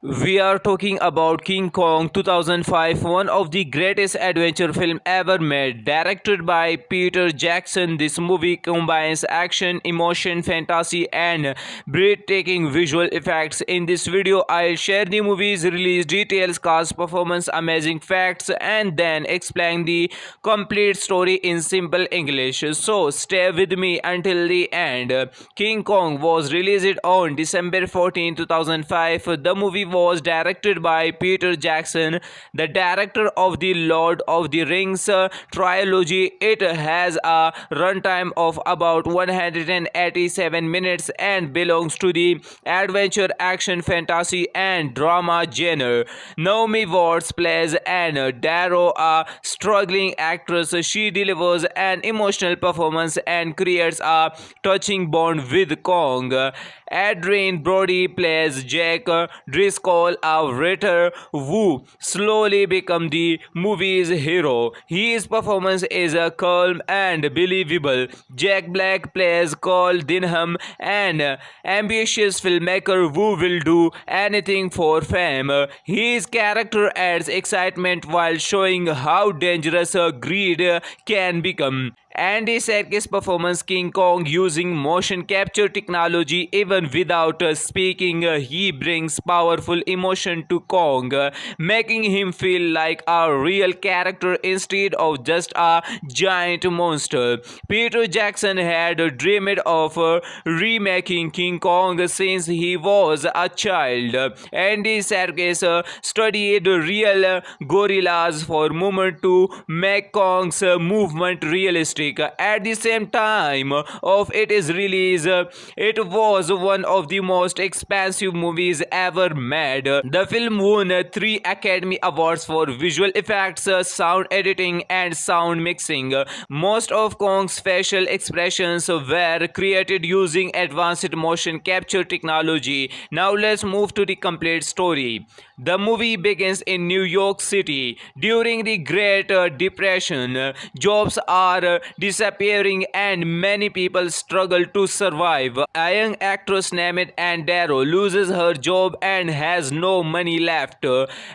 We are talking about King Kong 2005, one of the greatest adventure film ever made. Directed by Peter Jackson, this movie combines action, emotion, fantasy and breathtaking visual effects. In this video, I'll share the movie's release details, cast performance, amazing facts and then explain the complete story in simple English. So stay with me until the end. King Kong was released on December 14, 2005. The movie was directed by Peter Jackson, the director of the Lord of the Rings trilogy. It has a runtime of about 187 minutes and belongs to the adventure, action, fantasy, and drama genre. Naomi Watts plays Anne Darrow, a struggling actress. She delivers an emotional performance and creates a touching bond with Kong. Adrien Brody plays Jack Driscoll, a writer who slowly becomes the movie's hero. His performance is calm and believable. Jack Black plays Carl Denham, an ambitious filmmaker who will do anything for fame. His character adds excitement while showing how dangerous greed can become. Andy Serkis performs King Kong using motion capture technology. Even without speaking, he brings powerful emotion to Kong, making him feel like a real character instead of just a giant monster. Peter Jackson had dreamed of remaking King Kong since he was a child. Andy Serkis studied real gorillas for a moment to make Kong's movement realistic. At the same time of its release, it was one of the most expensive movies ever made. The film won 3 Academy Awards for visual effects, sound editing, and sound mixing. Most of Kong's facial expressions were created using advanced motion capture technology. Now let's move to the complete story. The movie begins in New York City during the Great Depression. Jobs are disappearing and many people struggle to survive. A young actress named Anne Darrow loses her job and has no money left.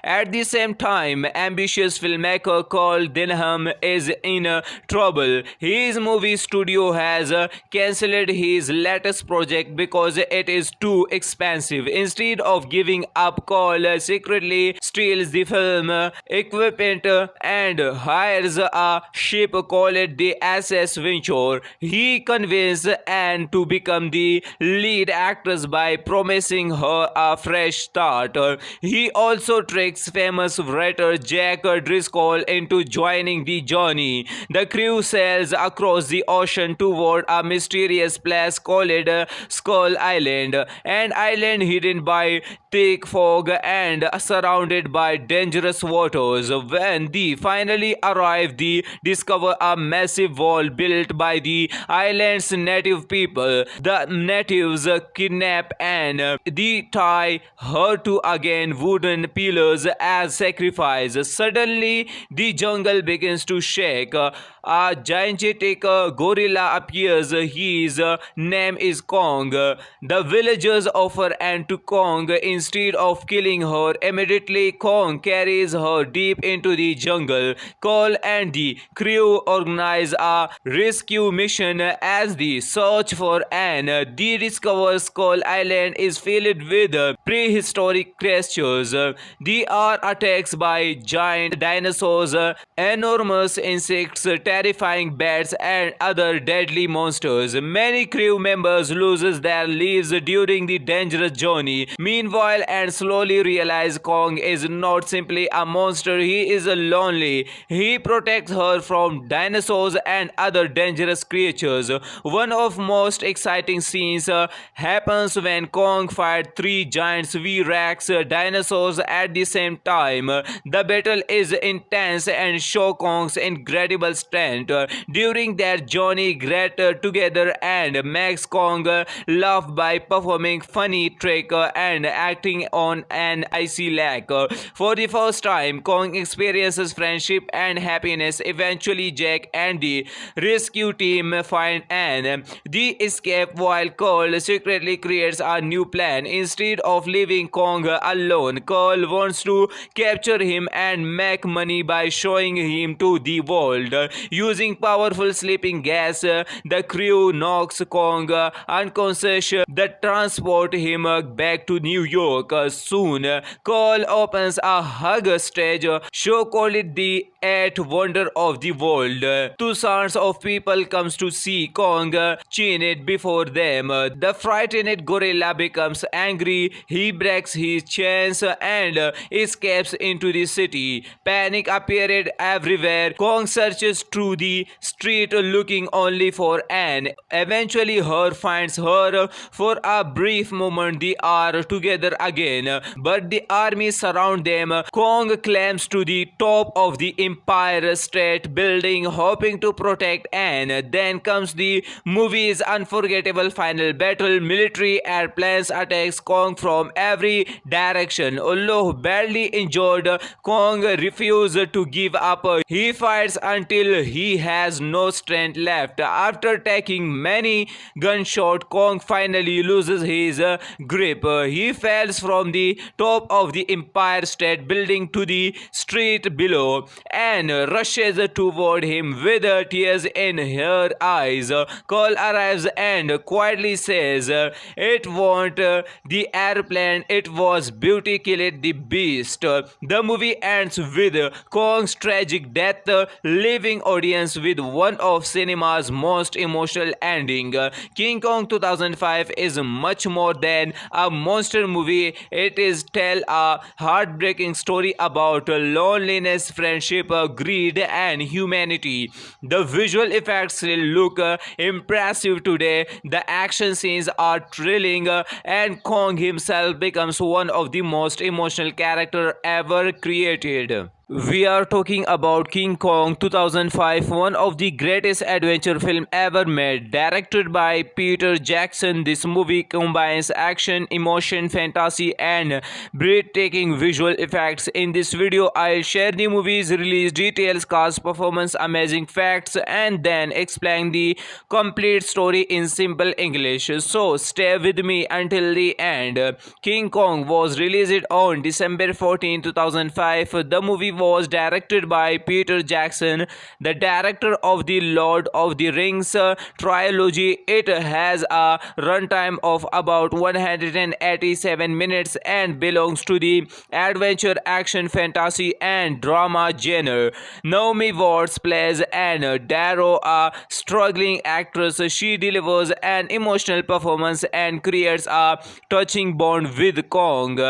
At the same time, ambitious filmmaker Carl Denham is in trouble. His movie studio has cancelled his latest project because it is too expensive. Instead of giving up, Carl secretly steals the film equipment and hires a ship called the SS Venture. He convinces Anne to become the lead actress by promising her a fresh start. He also tricks famous writer Jack Driscoll into joining the journey. The crew sails across the ocean toward a mysterious place called Skull Island, an island hidden by thick fog and surrounded by dangerous waters. When they finally arrive, they discover a massive wall built by the island's native people. The natives kidnap Anne. They tie her to again wooden pillars as sacrifice. Suddenly, the jungle begins to shake. A gigantic gorilla appears. His name is Kong. The villagers offer Anne to Kong instead of killing her. Immediately, Kong carries her deep into the jungle. Cole and the crew organize a rescue mission as they search for Anne. They discover Skull Island is filled with prehistoric creatures. They are attacked by giant dinosaurs, enormous insects, terrifying bats, and other deadly monsters. Many crew members lose their lives during the dangerous journey. Meanwhile, Anne slowly realizes Kong is not simply a monster, he is lonely. He protects her from dinosaurs and other dangerous creatures. One of most exciting scenes happens when Kong fights 3 giants V-Rex dinosaurs at the same time. The battle is intense and shows Kong's incredible strength. During their journey, get together and makes Kong laugh by performing funny trick and acting on an icy lake. For the first time, Kong experiences friendship and happiness. Eventually, Jack and the the rescue team find Anne. They escape while Cole secretly creates a new plan. Instead of leaving Kong alone, Cole wants to capture him and make money by showing him to the world. Using powerful sleeping gas, the crew knocks Kong unconscious that transport him back to New York. Soon, Cole opens a hug stage show called it the Eighth Wonder of the World. Thousands of people comes to see Kong chained before them. The frightened gorilla becomes angry. He breaks his chains and escapes into the city. Panic appeared everywhere. Kong searches through the street looking only for Anne. Eventually, her finds her. For a brief moment, they are together again, but the army surround them. Kong climbs to the top of the Empire State Building, hoping to protect Anne. Then comes the movie's unforgettable final battle. Military airplanes attacks Kong from every direction. Although badly injured, Kong refuses to give up. He fights until he has no strength left. After taking many gunshots, Kong finally loses his grip. He falls from the top of the Empire State Building to the street below and rushes toward him with tears in her eyes. Cole arrives and quietly says, "It wasn't the airplane, it was beauty killed the beast." The movie ends with Kong's tragic death, leaving audience with one of cinema's most emotional ending. King Kong 2005 is much more than a monster movie. It is tell a heartbreaking story about loneliness, friendship, greed, and humanity. The visual effects still look impressive today. The action scenes are thrilling, and Kong himself becomes one of the most emotional character ever created. We are talking about King Kong 2005, one of the greatest adventure film ever made. Directed by Peter Jackson, this movie combines action, emotion, fantasy, and breathtaking visual effects. In this video, I'll share the movie's release details, cast, performance, amazing facts, and then explain the complete story in simple English. So stay with me until the end. King Kong was released on December 14, 2005. The movie was directed by Peter Jackson, the director of the Lord of the Rings trilogy. It has a runtime of about 187 minutes and belongs to the adventure, action, fantasy, and drama genre. Naomi Watts plays Anne Darrow, a struggling actress. She delivers an emotional performance and creates a touching bond with Kong.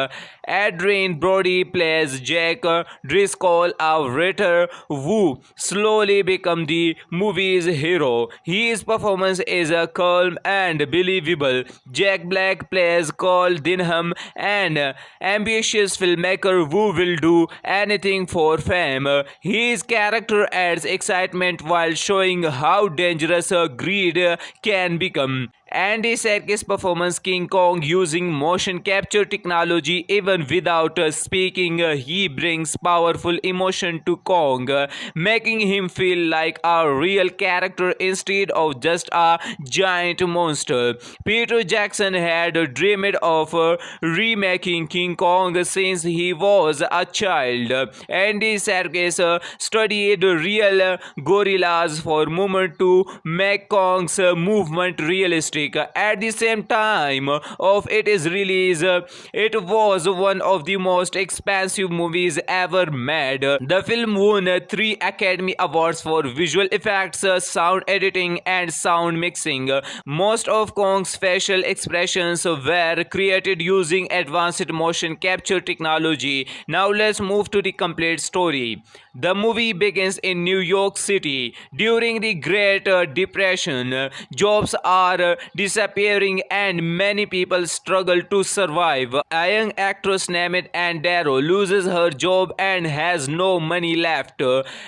Adrien Brody plays Jack Driscoll, a writer who slowly becomes the movie's hero. His performance is calm and believable. Jack Black plays Cole Denham, an ambitious filmmaker who will do anything for fame. His character adds excitement while showing how dangerous greed can become. Andy Serkis' performance King Kong using motion capture technology. Even without speaking, he brings powerful emotion to Kong, making him feel like a real character instead of just a giant monster. Peter Jackson had dreamed of remaking King Kong since he was a child. Andy Serkis studied real gorillas for a moment to make Kong's movement realistic. At the same time of its release, it was one of the most expensive movies ever made. The film won 3 Academy Awards for visual effects, sound editing, and sound mixing. Most of Kong's facial expressions were created using advanced motion capture technology. Now let's move to the complete story. The movie begins in New York City during the Great Depression. Jobs are disappearing, and many people struggle to survive. A young actress named Ann Darrow loses her job and has no money left.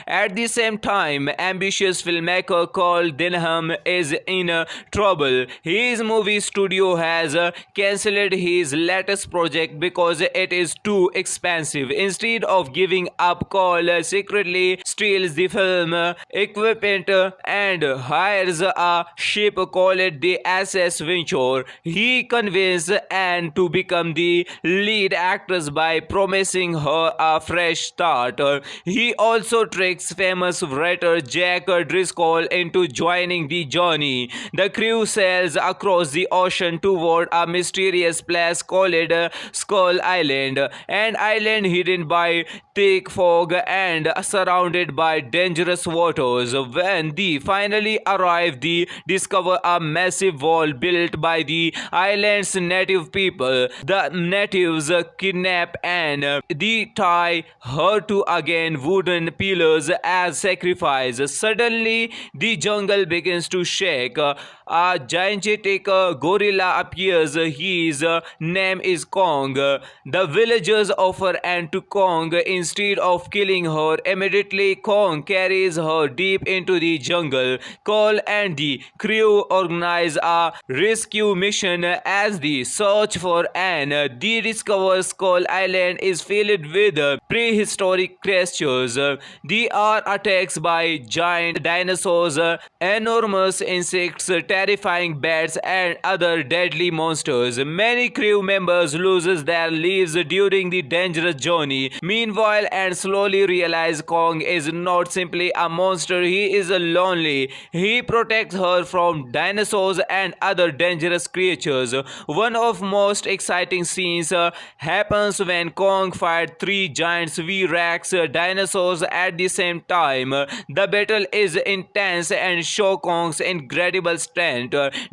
At the same time, ambitious filmmaker Carl Denham is in trouble. His movie studio has cancelled his latest project because it is too expensive. Instead of giving up, Carl secretly steals the film equipment and hires a ship called the SS Venture. He convinces Anne to become the lead actress by promising her a fresh start. He also tricks famous writer Jack Driscoll into joining the journey. The crew sails across the ocean toward a mysterious place called Skull Island, an island hidden by thick fog and surrounded by dangerous waters. When they finally arrive, they discover a massive wall built by the island's native people. The natives kidnap Anne. They tie her to again wooden pillars as sacrifice. Suddenly, the jungle begins to shake. A gigantic gorilla appears. His name is Kong. The villagers offer Anne to Kong instead of killing her. Immediately, Kong carries her deep into the jungle. Cole and the crew organize a rescue mission as they search for Anne. They discover Skull Island is filled with prehistoric creatures. They are attacked by giant dinosaurs, enormous insects, terrifying bats, and other deadly monsters. Many crew members lose their lives during the dangerous journey. Meanwhile, Anne slowly realizes Kong is not simply a monster, he is lonely. He protects her from dinosaurs and other dangerous creatures. One of most exciting scenes happens when Kong fights three giant V-Rex dinosaurs at the same time. The battle is intense and shows Kong's incredible strength.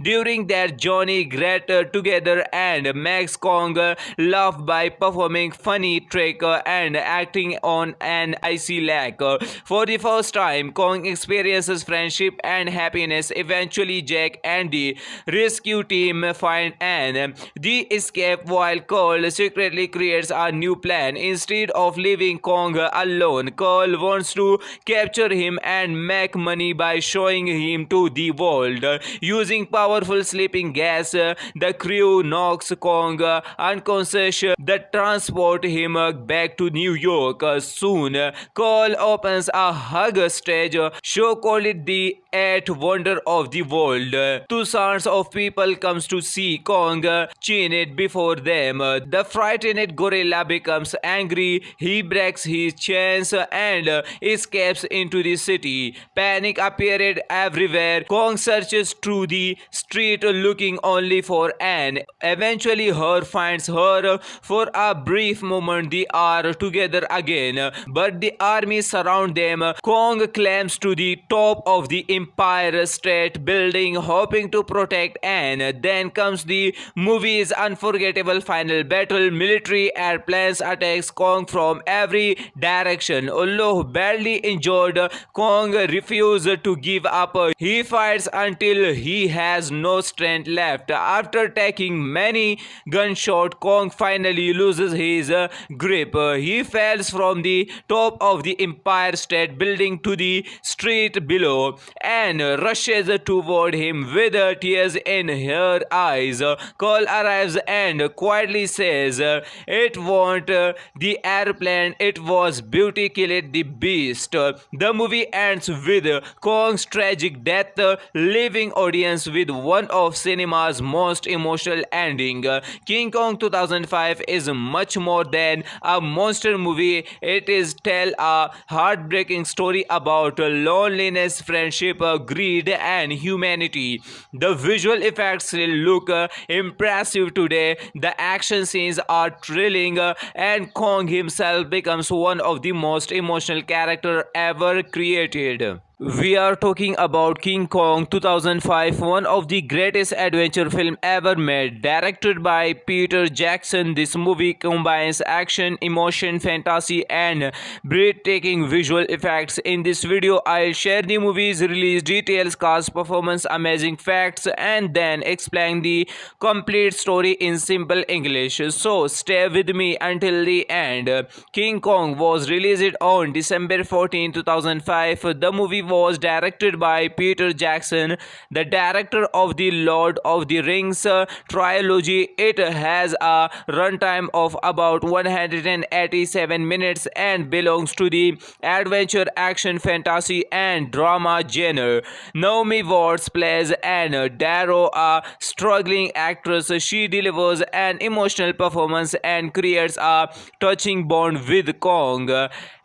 During their journey, Great together and makes Kong laugh by performing funny trick and acting on an icy lake. For the first time, Kong experiences friendship and happiness. Eventually, Jack and the rescue team find Anne. They escape while Cole secretly creates a new plan. Instead of leaving Kong alone, Cole wants to capture him and make money by showing him to the world. Using powerful sleeping gas, the crew knocks Kong unconscious that transport him back to New York. Soon, Cole opens a hug stage show called the Eighth Wonder of the World. Thousands of people comes to see Kong chained before them. The frightened gorilla becomes angry. He breaks his chains and escapes into the city. Panic appeared everywhere. Kong searches through the street looking only for Anne. Eventually, her finds her. For a brief moment, they are together again, but the army surround them. Kong climbs to the top of the Empire State Building, hoping to protect Anne. Then comes the movie's unforgettable final battle. Military airplanes attacks Kong from every direction. Although badly injured, Kong refuses to give up. He fights until he has no strength left. After taking many gunshots, Kong finally loses his grip. He falls from the top of the Empire State Building to the street below and rushes toward him with tears in her eyes. Cole arrives and quietly says, "It wasn't the airplane, it was beauty killed the beast." The movie ends with Kong's tragic death, leaving audience with one of cinema's most emotional ending. King Kong 2005 is much more than a monster movie. It is tell a heartbreaking story about loneliness, friendship, greed, and humanity. The visual effects still look impressive today. The action scenes are thrilling, and Kong himself becomes one of the most emotional characters ever created. We are talking about King Kong 2005, one of the greatest adventure film ever made, directed by Peter Jackson. This movie combines action, emotion, fantasy and breathtaking visual effects. In this video, I'll share the movie's release details, cast performance, amazing facts and then explain the complete story in simple English. So stay with me until the end. King Kong was released on December 14, 2005. The movie was directed by Peter Jackson, the director of the Lord of the Rings trilogy. It has a runtime of about 187 minutes and belongs to the adventure, action, fantasy, and drama genre. Naomi Watts plays Anne Darrow, a struggling actress. She delivers an emotional performance and creates a touching bond with Kong.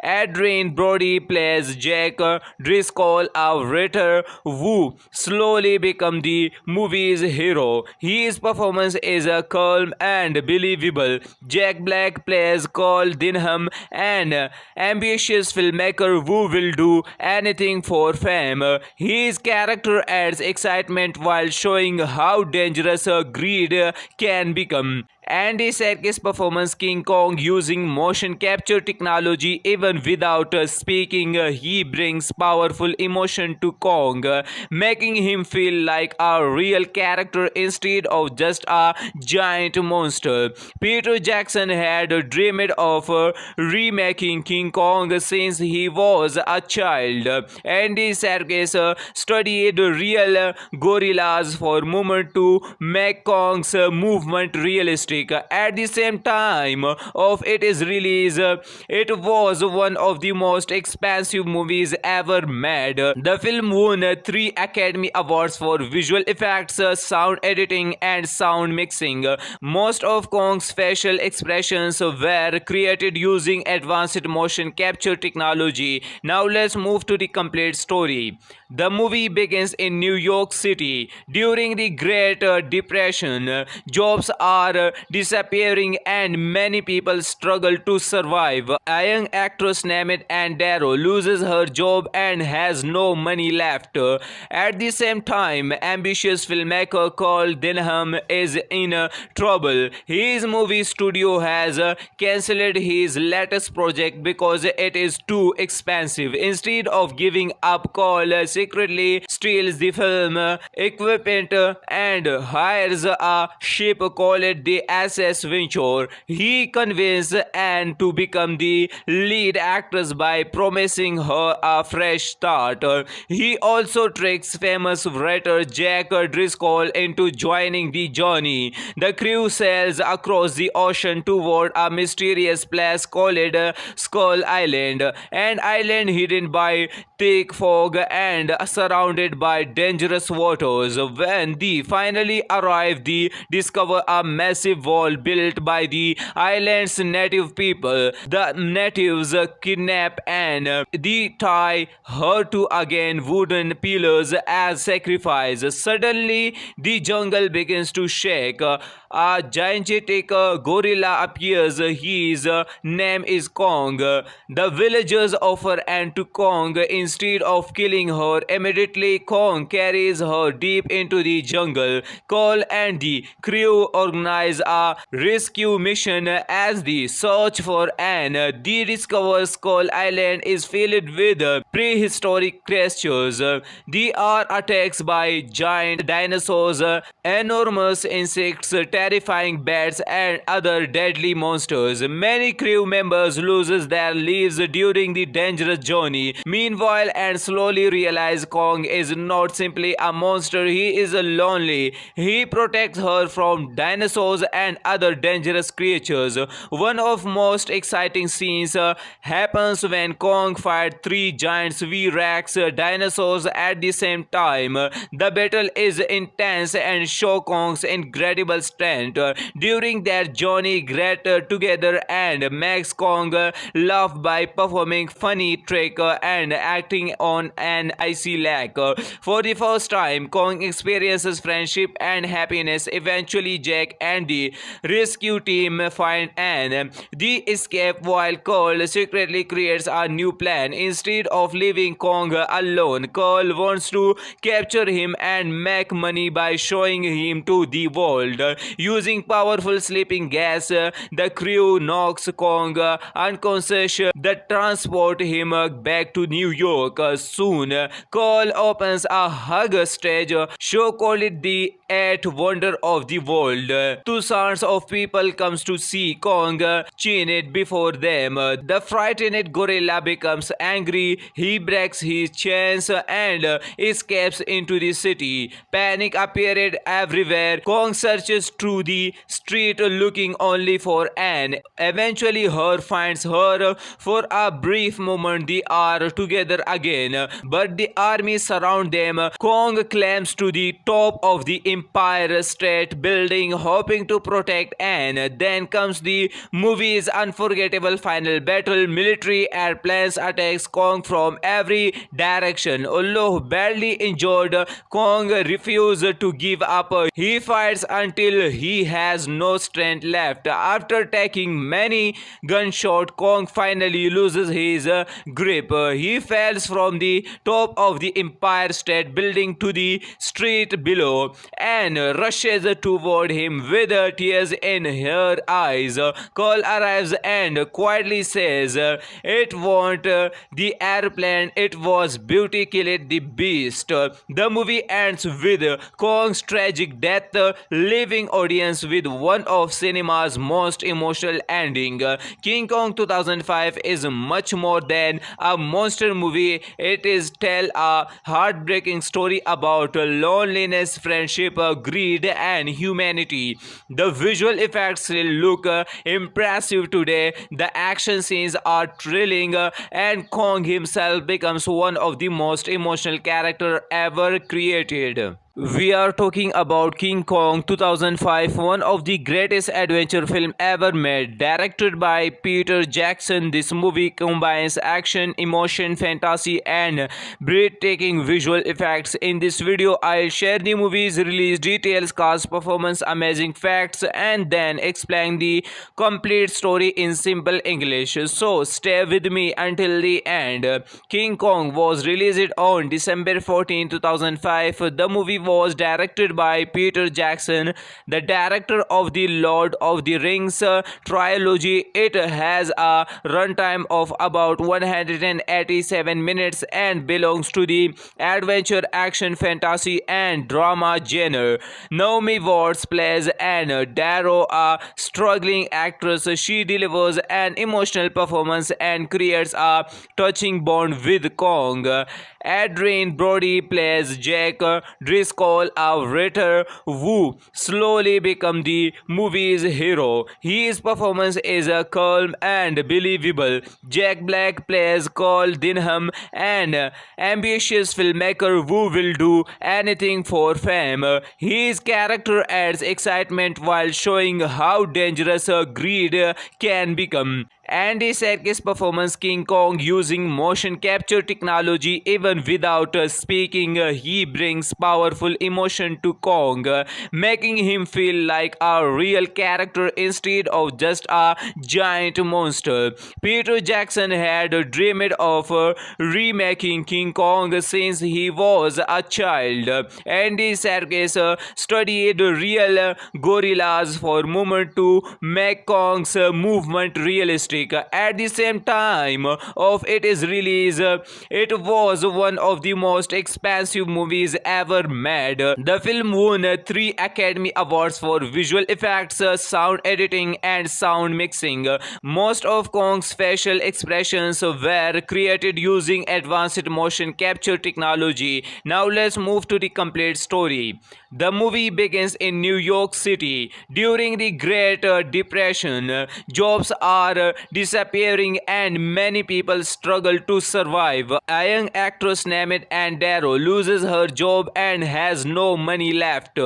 Adrien Brody plays Jack Driscoll, a writer who slowly becomes the movie's hero. His performance is calm and believable. Jack Black plays Carl Denham, an ambitious filmmaker who will do anything for fame. His character adds excitement while showing how dangerous greed can become. Andy Serkis performs King Kong using motion capture technology. Even without speaking, he brings powerful emotion to Kong, making him feel like a real character instead of just a giant monster. Peter Jackson had dreamed of remaking King Kong since he was a child. Andy Serkis studied real gorillas for a moment to make Kong's movement realistic. At the same time of its release, it was one of the most expensive movies ever made. The film won 3 Academy Awards for visual effects, sound editing, and sound mixing. Most of Kong's facial expressions were created using advanced motion capture technology. Now let's move to the complete story. The movie begins in New York City during the Great Depression. Jobs are disappearing and many people struggle to survive. A young actress named Anne Darrow loses her job and has no money left. At the same time, ambitious filmmaker Carl Denham is in trouble. His movie studio has cancelled his latest project because it is too expensive. Instead of giving up, Carl secretly steals the film equipment and hires a ship called the SS Venture. He convinces Anne to become the lead actress by promising her a fresh start. He also tricks famous writer Jack Driscoll into joining the journey. The crew sails across the ocean toward a mysterious place called Skull Island, an island hidden by thick fog and surrounded by dangerous waters. When they finally arrive, they discover a massive wall built by the island's native people. The natives kidnap Anne. They tie her to again wooden pillars as sacrifice. Suddenly, the jungle begins to shake. A gigantic gorilla appears. His name is Kong. The villagers offer Anne to Kong instead of killing her. Immediately, Kong carries her deep into the jungle. Cole and the crew organize a rescue mission as they search for Anne. They discover Skull Island is filled with prehistoric creatures. They are attacked by giant dinosaurs, enormous insects, terrifying bats, and other deadly monsters. Many crew members lose their lives during the dangerous journey. Meanwhile, Anne slowly realizes Kong is not simply a monster, he is lonely. He protects her from dinosaurs and other dangerous creatures. One of most exciting scenes happens when Kong fights 3 giant V-Rex dinosaurs at the same time. The battle is intense and shows Kong's incredible strength. During their journey, Great together and makes Kong laugh by performing funny trick and acting on an icy lake. For the first time, Kong experiences friendship and happiness. Eventually, Jack and the rescue team find Anne. The escape, while Cole secretly creates a new plan. Instead of leaving Kong alone, Cole wants to capture him and make money by showing him to the world. Using powerful sleeping gas, the crew knocks Kong unconscious that transport him back to New York. Soon, Cole opens a hug stage show called it the Eighth Wonder of the World. Thousands of people comes to see Kong chained before them. The frightened gorilla becomes angry. He breaks his chains and escapes into the city. Panic appeared everywhere. Kong searches through the street looking only for Anne. Eventually, her finds her. For a brief moment, they are together again, but the army surround them. Kong climbs to the top of the Empire State Building, hoping to protect Anne. Then comes the movie's unforgettable final battle. Military airplanes attacks Kong from every direction. Although badly injured, Kong refuses to give up. He fights until he has no strength left. After taking many gunshots, Kong finally loses his grip. He falls from the top of the Empire State Building to the street below and rushes toward him with tears in her eyes. Cole arrives and quietly says, "It wasn't the airplane, it was beauty killed the beast." The movie ends with Kong's tragic death, leaving audience with one of cinema's most emotional ending. King Kong 2005 is much more than a monster movie. It is tell a heartbreaking story about loneliness, friendship, greed, and humanity. The visual effects still look impressive today. The action scenes are thrilling, and Kong himself becomes one of the most emotional characters ever created. We are talking about King Kong 2005, one of the greatest adventure film ever made. Directed by Peter Jackson, this movie combines action, emotion, fantasy, and breathtaking visual effects. In this video, I'll share the movie's release details, cast, performance, amazing facts, and then explain the complete story in simple English. So stay with me until the end. King Kong was released on December 14, 2005. The movie was directed by Peter Jackson, the director of the Lord of the Rings trilogy. It has a runtime of about 187 minutes and belongs to the adventure, action, fantasy, and drama genre. Naomi Watts plays Anne Darrow, a struggling actress. She delivers an emotional performance and creates a touching bond with Kong. Adrien Brody plays Jack Driscoll, a writer who slowly becomes the movie's hero. His performance is calm and believable. Jack Black plays Cole Denham, an ambitious filmmaker who will do anything for fame. His character adds excitement while showing how dangerous greed can become. Andy Serkis' performance King Kong using motion capture technology. Even without speaking, he brings powerful emotion to Kong, making him feel like a real character instead of just a giant monster. Peter Jackson had dreamed of remaking King Kong since he was a child. Andy Serkis studied real gorillas for a moment to make Kong's movement realistic. At the same time of its release, it was one of the most expensive movies ever made. The film won 3 Academy Awards for visual effects, sound editing, and sound mixing. Most of Kong's facial expressions were created using advanced motion capture technology. Now let's move to the complete story. The movie begins in New York City. During the Great Depression, jobs are disappearing and many people struggle to survive. A young actress named Anne Darrow loses her job and has no money left.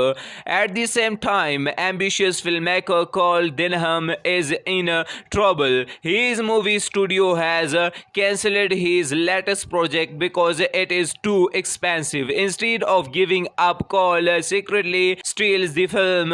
At the same time, ambitious filmmaker Cole Denham is in trouble. His movie studio has cancelled his latest project because it is too expensive. Instead of giving up, Cole secretly steals the film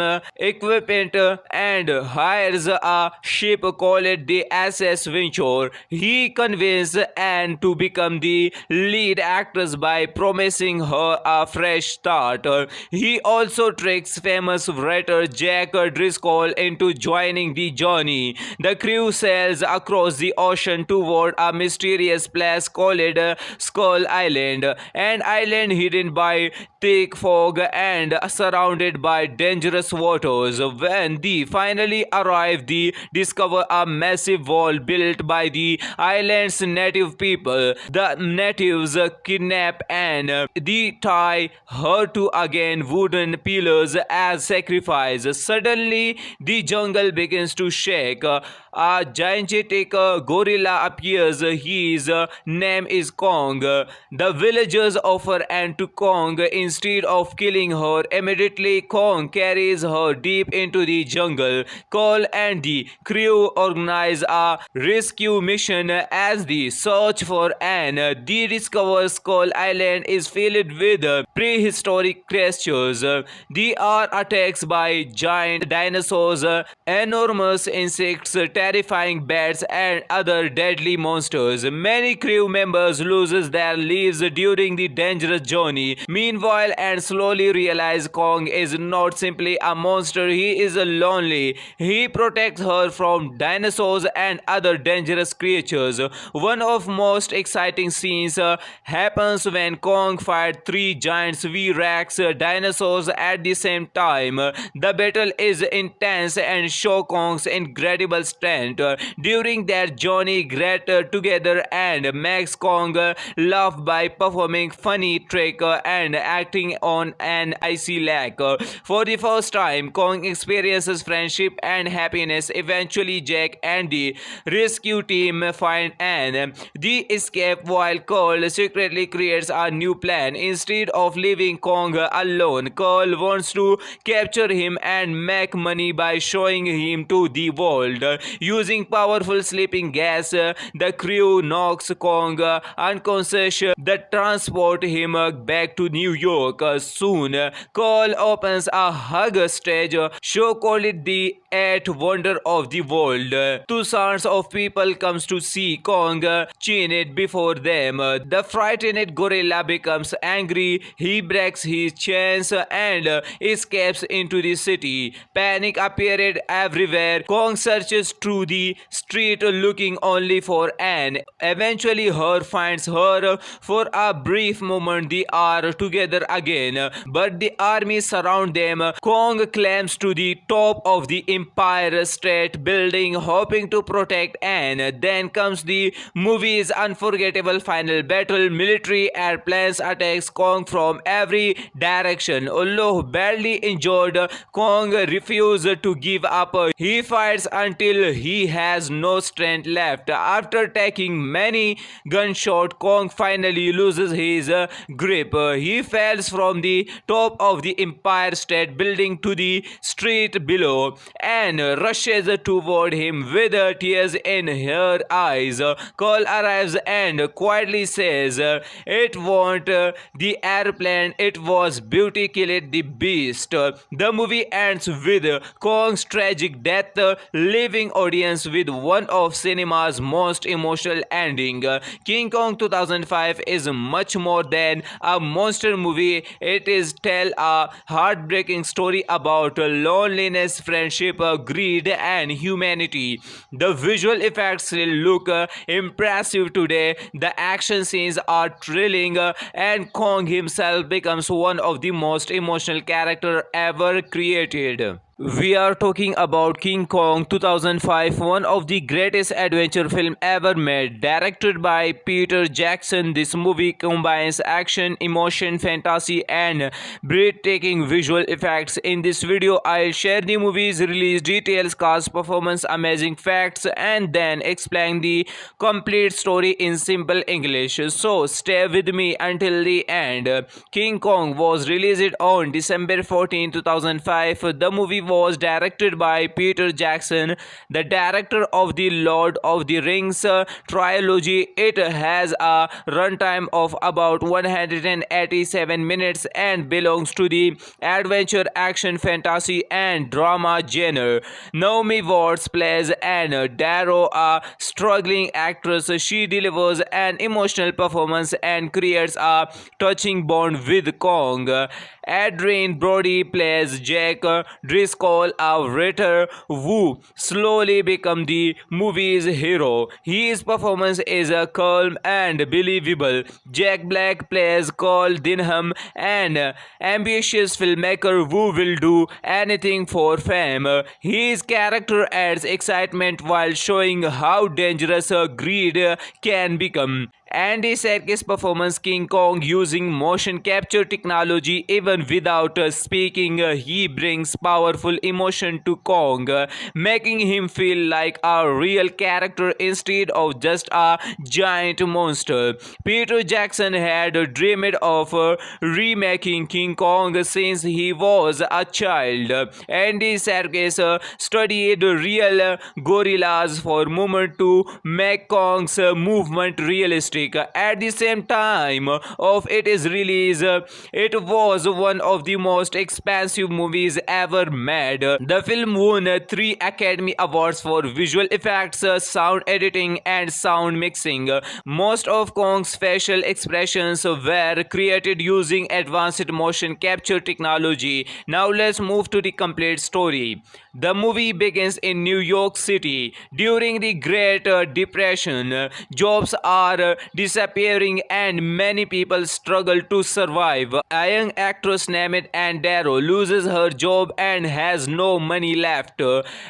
equipment and hires a ship called the SS Venture. He convinces Anne to become the lead actress by promising her a fresh start. He also tricks famous writer Jack Driscoll into joining the journey. The crew sails across the ocean toward a mysterious place called Skull Island, an island hidden by thick fog and surrounded by dangerous waters. When they finally arrive, they discover a massive wall built by the island's native people. The natives kidnap Anne. They tie her to again wooden pillars as sacrifice. Suddenly, the jungle begins to shake. A gigantic gorilla appears. His name is Kong. The villagers offer Anne to Kong instead of killing her. Immediately, Kong carries her deep into the jungle. Cole and the crew organize a rescue mission as they search for Anne. They discover Skull Island is filled with prehistoric creatures. They are attacked by giant dinosaurs, enormous insects, terrifying bats, and other deadly monsters. Many crew members lose their lives during the dangerous journey. Meanwhile, Anne slowly realizes Kong is not simply a monster, he is lonely. He protects her from dinosaurs and other dangerous creatures. One of most exciting scenes happens when Kong fights three giant V-Rex dinosaurs at the same time. The battle is intense and shows Kong's incredible strength. During their journey, Great together and makes Kong laugh by performing funny trick and acting on an icy lake. For the first time, Kong experiences friendship and happiness. Eventually, Jack and the rescue team find Anne. They escape while Cole secretly creates a new plan. Instead of leaving Kong alone, Cole wants to capture him and make money by showing him to the world. Using powerful sleeping gas, the crew knocks Kong unconscious that transport him back to New York. Soon, Cole opens a hug stage show called the Eighth Wonder of the World. Thousands of people comes to see Kong chained before them. The frightened gorilla becomes angry. He breaks his chains and escapes into the city. Panic appeared everywhere. Kong searches through the street looking only for Anne. Eventually, her finds her. For a brief moment, they are together again, but the army surround them. Kong climbs to the top of the Empire State Building, hoping to protect Anne. Then comes the movie's unforgettable final battle. Military airplanes attacks Kong from every direction. Although badly injured, Kong refuses to give up. He fights until he has no strength left. After taking many gunshots, Kong finally loses his grip. He falls from the top of the Empire State Building to the street below and rushes toward him with tears in her eyes. Cole arrives and quietly says, "It wasn't the airplane, it was beauty killed the beast." The movie ends with Kong's tragic death, leaving audience with one of cinema's most emotional ending. King Kong 2005 is much more than a monster movie. It is tell a heartbreaking story about loneliness, friendship, greed, and humanity. The visual effects look impressive today. The action scenes are thrilling, and Kong himself becomes one of the most emotional characters ever created. We are talking about King Kong 2005, one of the greatest adventure film ever made. Directed by Peter Jackson, this movie combines action, emotion, fantasy, and breathtaking visual effects. In this video, I'll share the movie's release details, cast, performance, amazing facts, and then explain the complete story in simple English. So stay with me until the end. King Kong was released on December 14, 2005. The movie was directed by Peter Jackson, the director of the Lord of the Rings trilogy. It has a runtime of about 187 minutes and belongs to the adventure, action, fantasy, and drama genre. Naomi Watts plays Anne Darrow, a struggling actress. She delivers an emotional performance and creates a touching bond with Kong. Adrien Brody plays Jack Driscoll, a writer who slowly becomes the movie's hero. His performance is calm and believable. Jack Black plays Carl Denham, an ambitious filmmaker who will do anything for fame. His character adds excitement while showing how dangerous greed can become. Andy Serkis' performance King Kong using motion capture technology. Even without speaking, he brings powerful emotion to Kong, making him feel like a real character instead of just a giant monster. Peter Jackson had dreamed of remaking King Kong since he was a child. Andy Serkis studied real gorillas for a moment to make Kong's movement realistic. At the same time of its release, it was one of the most expensive movies ever made. The film won 3 Academy Awards for visual effects, sound editing, and sound mixing. Most of Kong's facial expressions were created using advanced motion capture technology. Now let's move to the complete story. The movie begins in New York City during the Great Depression. Jobs are disappearing and many people struggle to survive. A young actress named Anne Darrow loses her job and has no money left.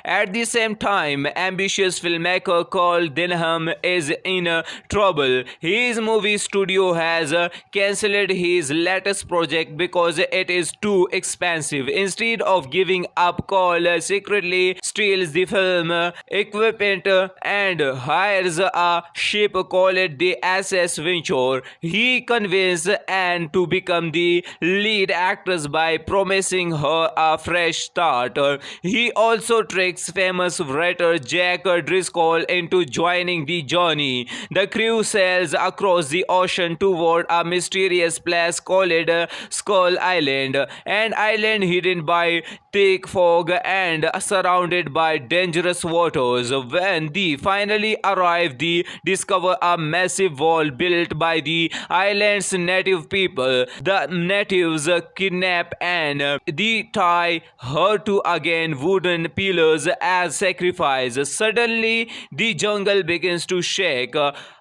At the same time, ambitious filmmaker Carl Denham is in trouble. His movie studio has cancelled his latest project because it is too expensive. Instead of giving up, Carl secretly steals the film equipment and hires a ship called the SS Venture. He convinces Anne to become the lead actress by promising her a fresh start. He also tricks famous writer Jack Driscoll into joining the journey. The crew sails across the ocean toward a mysterious place called Skull Island, an island hidden by thick fog and surrounded by dangerous waters. When they finally arrive, they discover a massive wall built by the island's native people. The natives kidnap Anne. They tie her to again wooden pillars as sacrifice. Suddenly, the jungle begins to shake.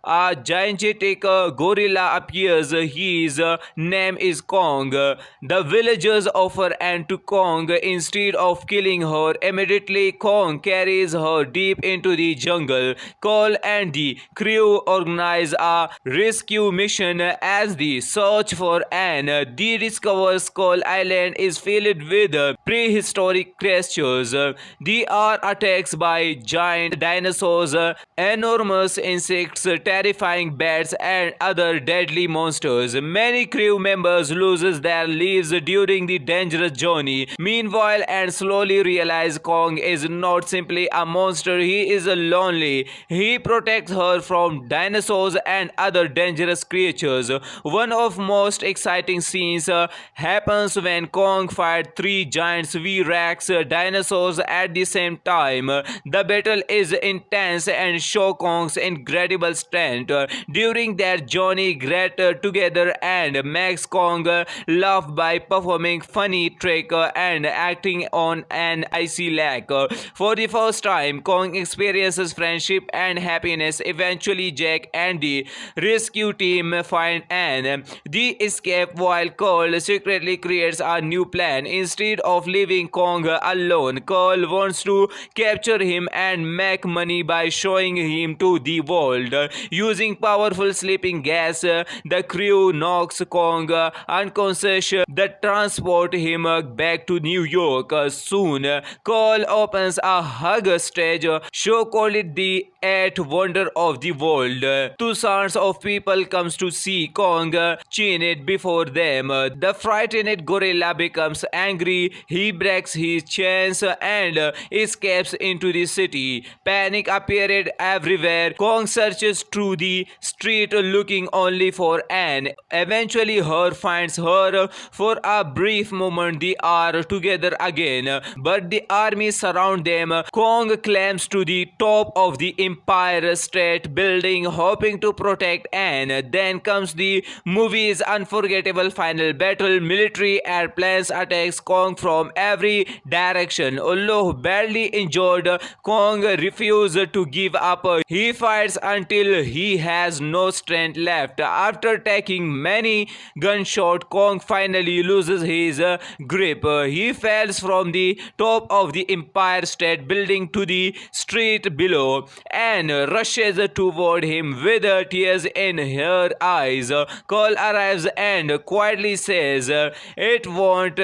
A gigantic gorilla appears. His name is Kong. The villagers offer Anne to Kong instead of killing her. Immediately, Kong carries her deep into the jungle. Carl and the crew organize a rescue mission as they search for Anne. They discover Skull Island is filled with prehistoric creatures. They are attacked by giant dinosaurs, enormous insects, terrifying bats, and other deadly monsters. Many crew members lose their lives during the dangerous journey. Meanwhile, Anne slowly realizes Kong is not simply a monster, he is lonely. He protects her from dinosaurs and other dangerous creatures. One of most exciting scenes happens when Kong fights 3 giant V-Rex dinosaurs at the same time. The battle is intense and shows Kong's incredible strength. During their journey together, and makes Kong laugh by performing funny trick and acting on an icy lake. For the first time, Kong experiences friendship and happiness. Eventually, Jack and the rescue team find Anne. They escape while Carl secretly creates a new plan. Instead of leaving Kong alone, Carl wants to capture him and make money by showing him to the world. Using powerful sleeping gas, the crew knocks Kong unconscious that transport him back to New York. Soon, Carl opens a hug stage show called the 8th Wonder of the World to some Thousands of people comes to see Kong chained before them. The frightened gorilla becomes angry. He breaks his chains and escapes into the city. Panic appeared everywhere. Kong searches through the street looking only for Anne. Eventually her finds her. For a brief moment they are together again, but the army surround them. Kong climbs to the top of the Empire State Building hoping to protect Anne. Then comes the movie's unforgettable final battle. Military airplanes attacks Kong from every direction. Although badly injured, Kong refuses to give up. He fights until he has no strength left. After taking many gunshots, Kong finally loses his grip. He falls from the top of the Empire State Building to the street below and rushes toward him with tears in her eyes. Cole arrives and quietly says, "It wasn't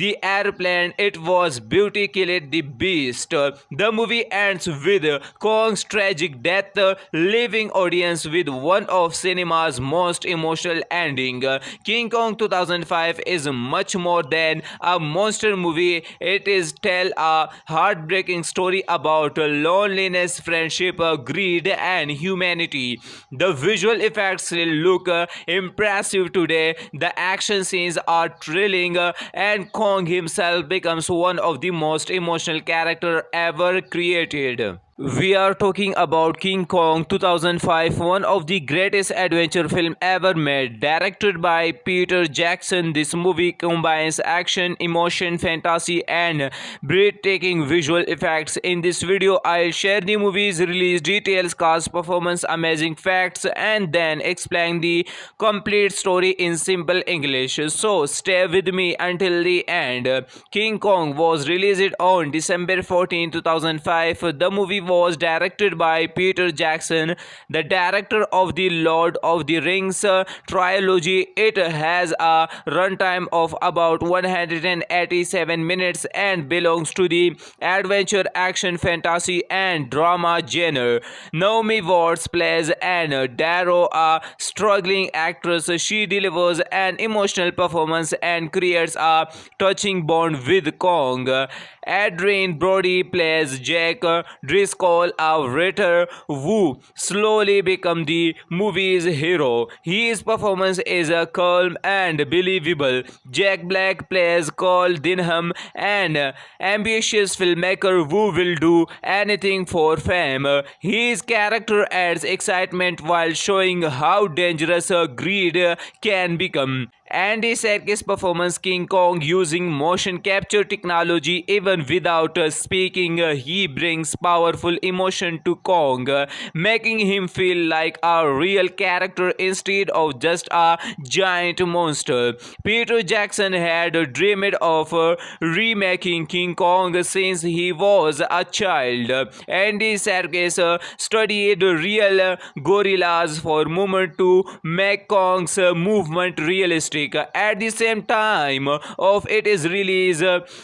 the airplane, it was beauty killed the beast." The movie ends with Kong's tragic death, leaving audience with one of cinema's most emotional ending. King Kong 2005 is much more than a monster movie. It is tell a heartbreaking story about loneliness, friendship, greed, and humanity. The visual effects still look impressive today. The action scenes are thrilling, and Kong himself becomes one of the most emotional characters ever created. We are talking about King Kong 2005, one of the greatest adventure film ever made. Directed by Peter Jackson, this movie combines action, emotion, fantasy, and breathtaking visual effects. In this video, I'll share the movie's release details, cast, performance, amazing facts, and then explain the complete story in simple English. So stay with me until the end. King Kong was released on December 14, 2005. The movie was directed by Peter Jackson, the director of the Lord of the Rings trilogy. It has a runtime of about 187 minutes and belongs to the adventure, action, fantasy, and drama genre. Naomi Watts plays Anne Darrow, a struggling actress. She delivers an emotional performance and creates a touching bond with Kong. Adrien Brody plays Jack Driscoll, a writer who slowly becomes the movie's hero. His performance is calm and believable. Jack Black plays Cole Denham, an ambitious filmmaker who will do anything for fame. His character adds excitement while showing how dangerous greed can become. Andy Serkis' performance King Kong using motion capture technology. Even without speaking, he brings powerful emotion to Kong, making him feel like a real character instead of just a giant monster. Peter Jackson had dreamed of remaking King Kong since he was a child. Andy Serkis studied real gorillas for movement to make Kong's movement realistic. At the same time of its release,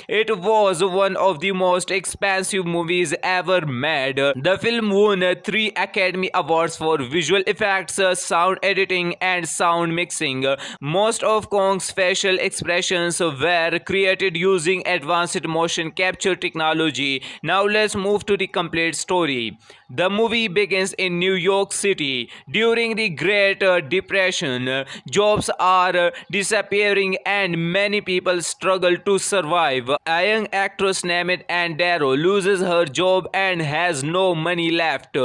it was one of the most expensive movies ever made. The film won 3 Academy Awards for visual effects, sound editing, and sound mixing. Most of Kong's facial expressions were created using advanced motion capture technology. Now let's move to the complete story. The movie begins in New York City during the Great Depression. Jobs are disappearing and many people struggle to survive. A young actress named Anne Darrow loses her job and has no money left.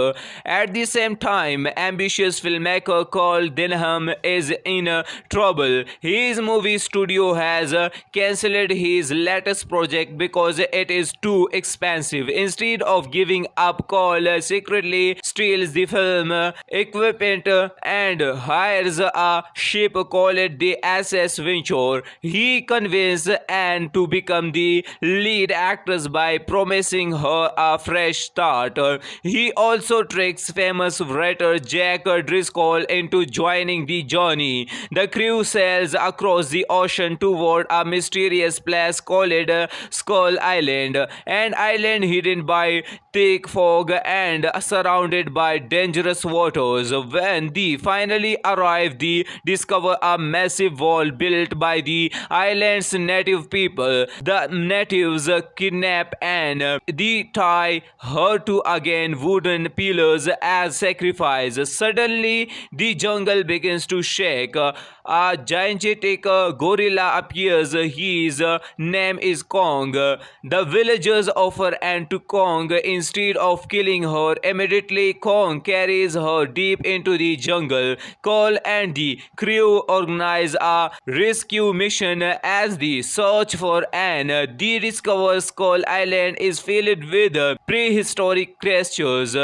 At the same time, ambitious filmmaker Cole Denham is in trouble. His movie studio has cancelled his latest project because it is too expensive. Instead of giving up, Cole secretly steals the film equipment and hires a ship called the SS Venture. He convinced Anne to become the lead actress by promising her a fresh start. He also tricks famous writer Jack Driscoll into joining the journey. The crew sails across the ocean toward a mysterious place called Skull Island, an island hidden by thick fog and surrounded by dangerous waters. When they finally arrive, they discover a massive wall built by the island's native people. The natives kidnap Anne. They tie her to again wooden pillars as sacrifice. Suddenly, the jungle begins to shake. A gigantic gorilla appears. His name is Kong. The villagers offer Anne to Kong instead of killing her. Immediately, Kong carries her deep into the jungle. Cole and the crew organize a rescue mission as they search for Anne. They discover Skull Island is filled with prehistoric creatures.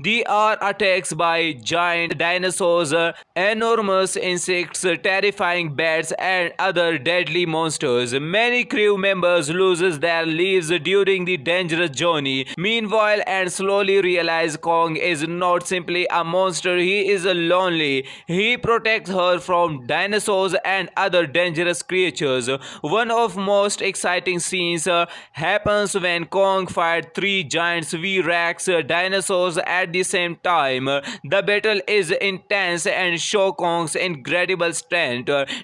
They are attacked by giant dinosaurs, enormous insects, terrifying bats, and other deadly monsters. Many crew members lose their lives during the dangerous journey. Meanwhile, Anne slowly realizes Kong is not simply a monster, he is lonely. He protects her from dinosaurs and other dangerous creatures. One of most exciting scenes happens when Kong fights three giant V-Rex dinosaurs at the same time. The battle is intense and shows Kong's incredible strength.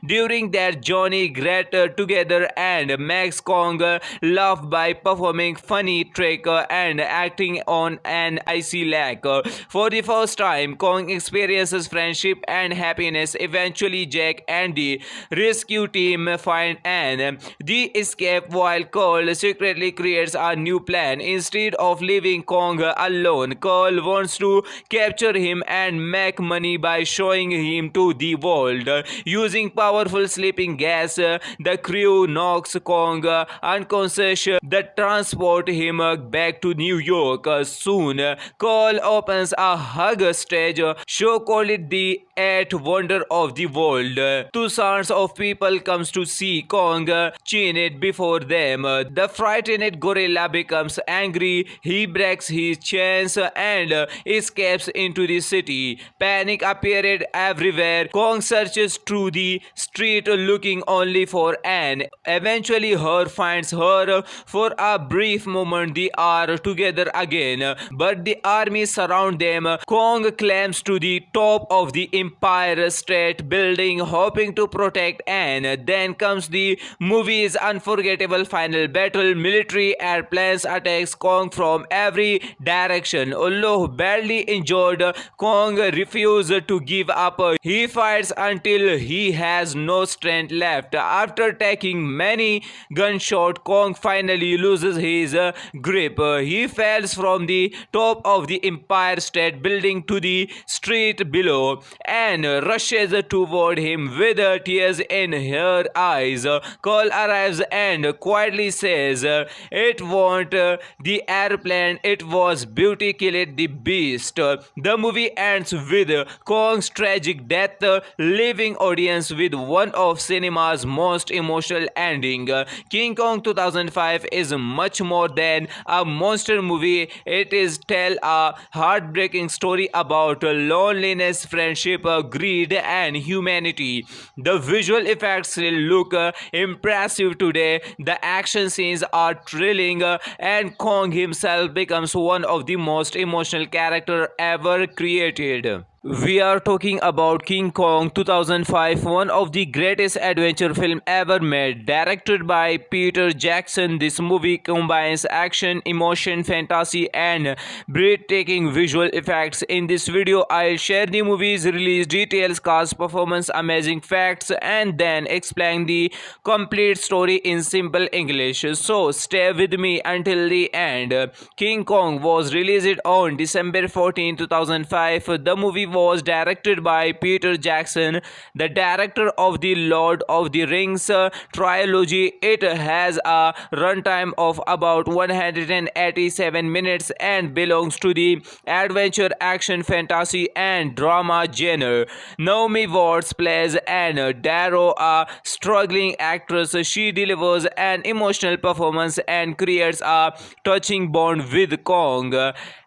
During their journey, Great together and makes Kong laugh by performing funny trick and acting on an icy lake. For the first time, Kong experiences friendship and happiness. Eventually, Jack and the rescue team find Anne. They escape while Cole secretly creates a new plan. Instead of leaving Kong alone, Cole wants to capture him and make money by showing him to the world. Using powerful sleeping gas, the crew knocks Kong unconscious that transport him back to New York. Soon, Cole opens a hug stage show called it the Eighth Wonder of the World. Thousands of people comes to see Kong chained before them. The frightened gorilla becomes angry. He breaks his chains and escapes into the city. Panic appeared everywhere. Kong searches through the street looking only for Anne. Eventually, her finds her. For a brief moment, they are together again, but the army surround them. Kong climbs to the top of the Empire State Building, hoping to protect Anne. Then comes the movie's unforgettable final battle. Military airplanes attacks Kong from every direction. Although badly injured, Kong refuses to give up. He fights until he has no strength left. After taking many gunshots, Kong finally loses his grip. He falls from the top of the Empire State Building to the street below and rushes toward him with tears in her eyes. Cole arrives and quietly says, "It wasn't the airplane, it was beauty killed the beast." The movie ends with Kong's tragic death, leaving audience with one of cinema's most emotional ending. King Kong 2005 is much more than a monster movie. It is tell a heartbreaking story about loneliness, friendship, greed, and humanity. The visual effects still look impressive today. The action scenes are thrilling, and Kong himself becomes one of the most emotional characters ever created. We are talking about King Kong 2005, one of the greatest adventure film ever made. Directed by Peter Jackson, this movie combines action, emotion, fantasy, and breathtaking visual effects. In this video, I'll share the movie's release details, cast, performance, amazing facts, and then explain the complete story in simple English. So stay with me until the end. King Kong was released on December 14, 2005. The movie was directed by Peter Jackson, the director of the Lord of the Rings trilogy. It has a runtime of about 187 minutes and belongs to the adventure, action, fantasy, and drama genre. Naomi Watts plays Anne Darrow, a struggling actress. She delivers an emotional performance and creates a touching bond with Kong.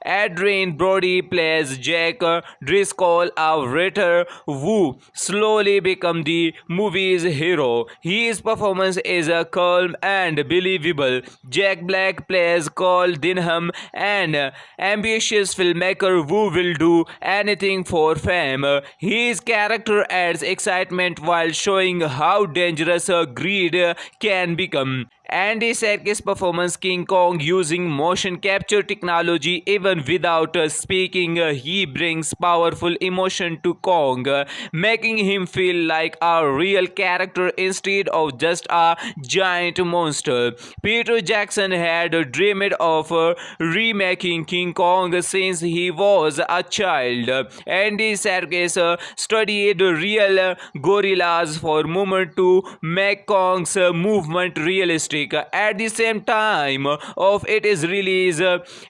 Adrien Brody plays Jack Driscoll, a writer who slowly becomes the movie's hero. His performance is calm and believable. Jack Black plays Carl Denham, an ambitious filmmaker who will do anything for fame. His character adds excitement while showing how dangerous greed can become. Andy Serkis' performance King Kong using motion capture technology. Even without speaking, he brings powerful emotion to Kong, making him feel like a real character instead of just a giant monster. Peter Jackson had dreamed of remaking King Kong since he was a child. Andy Serkis studied real gorillas for a moment to make Kong's movement realistic. At the same time of its release,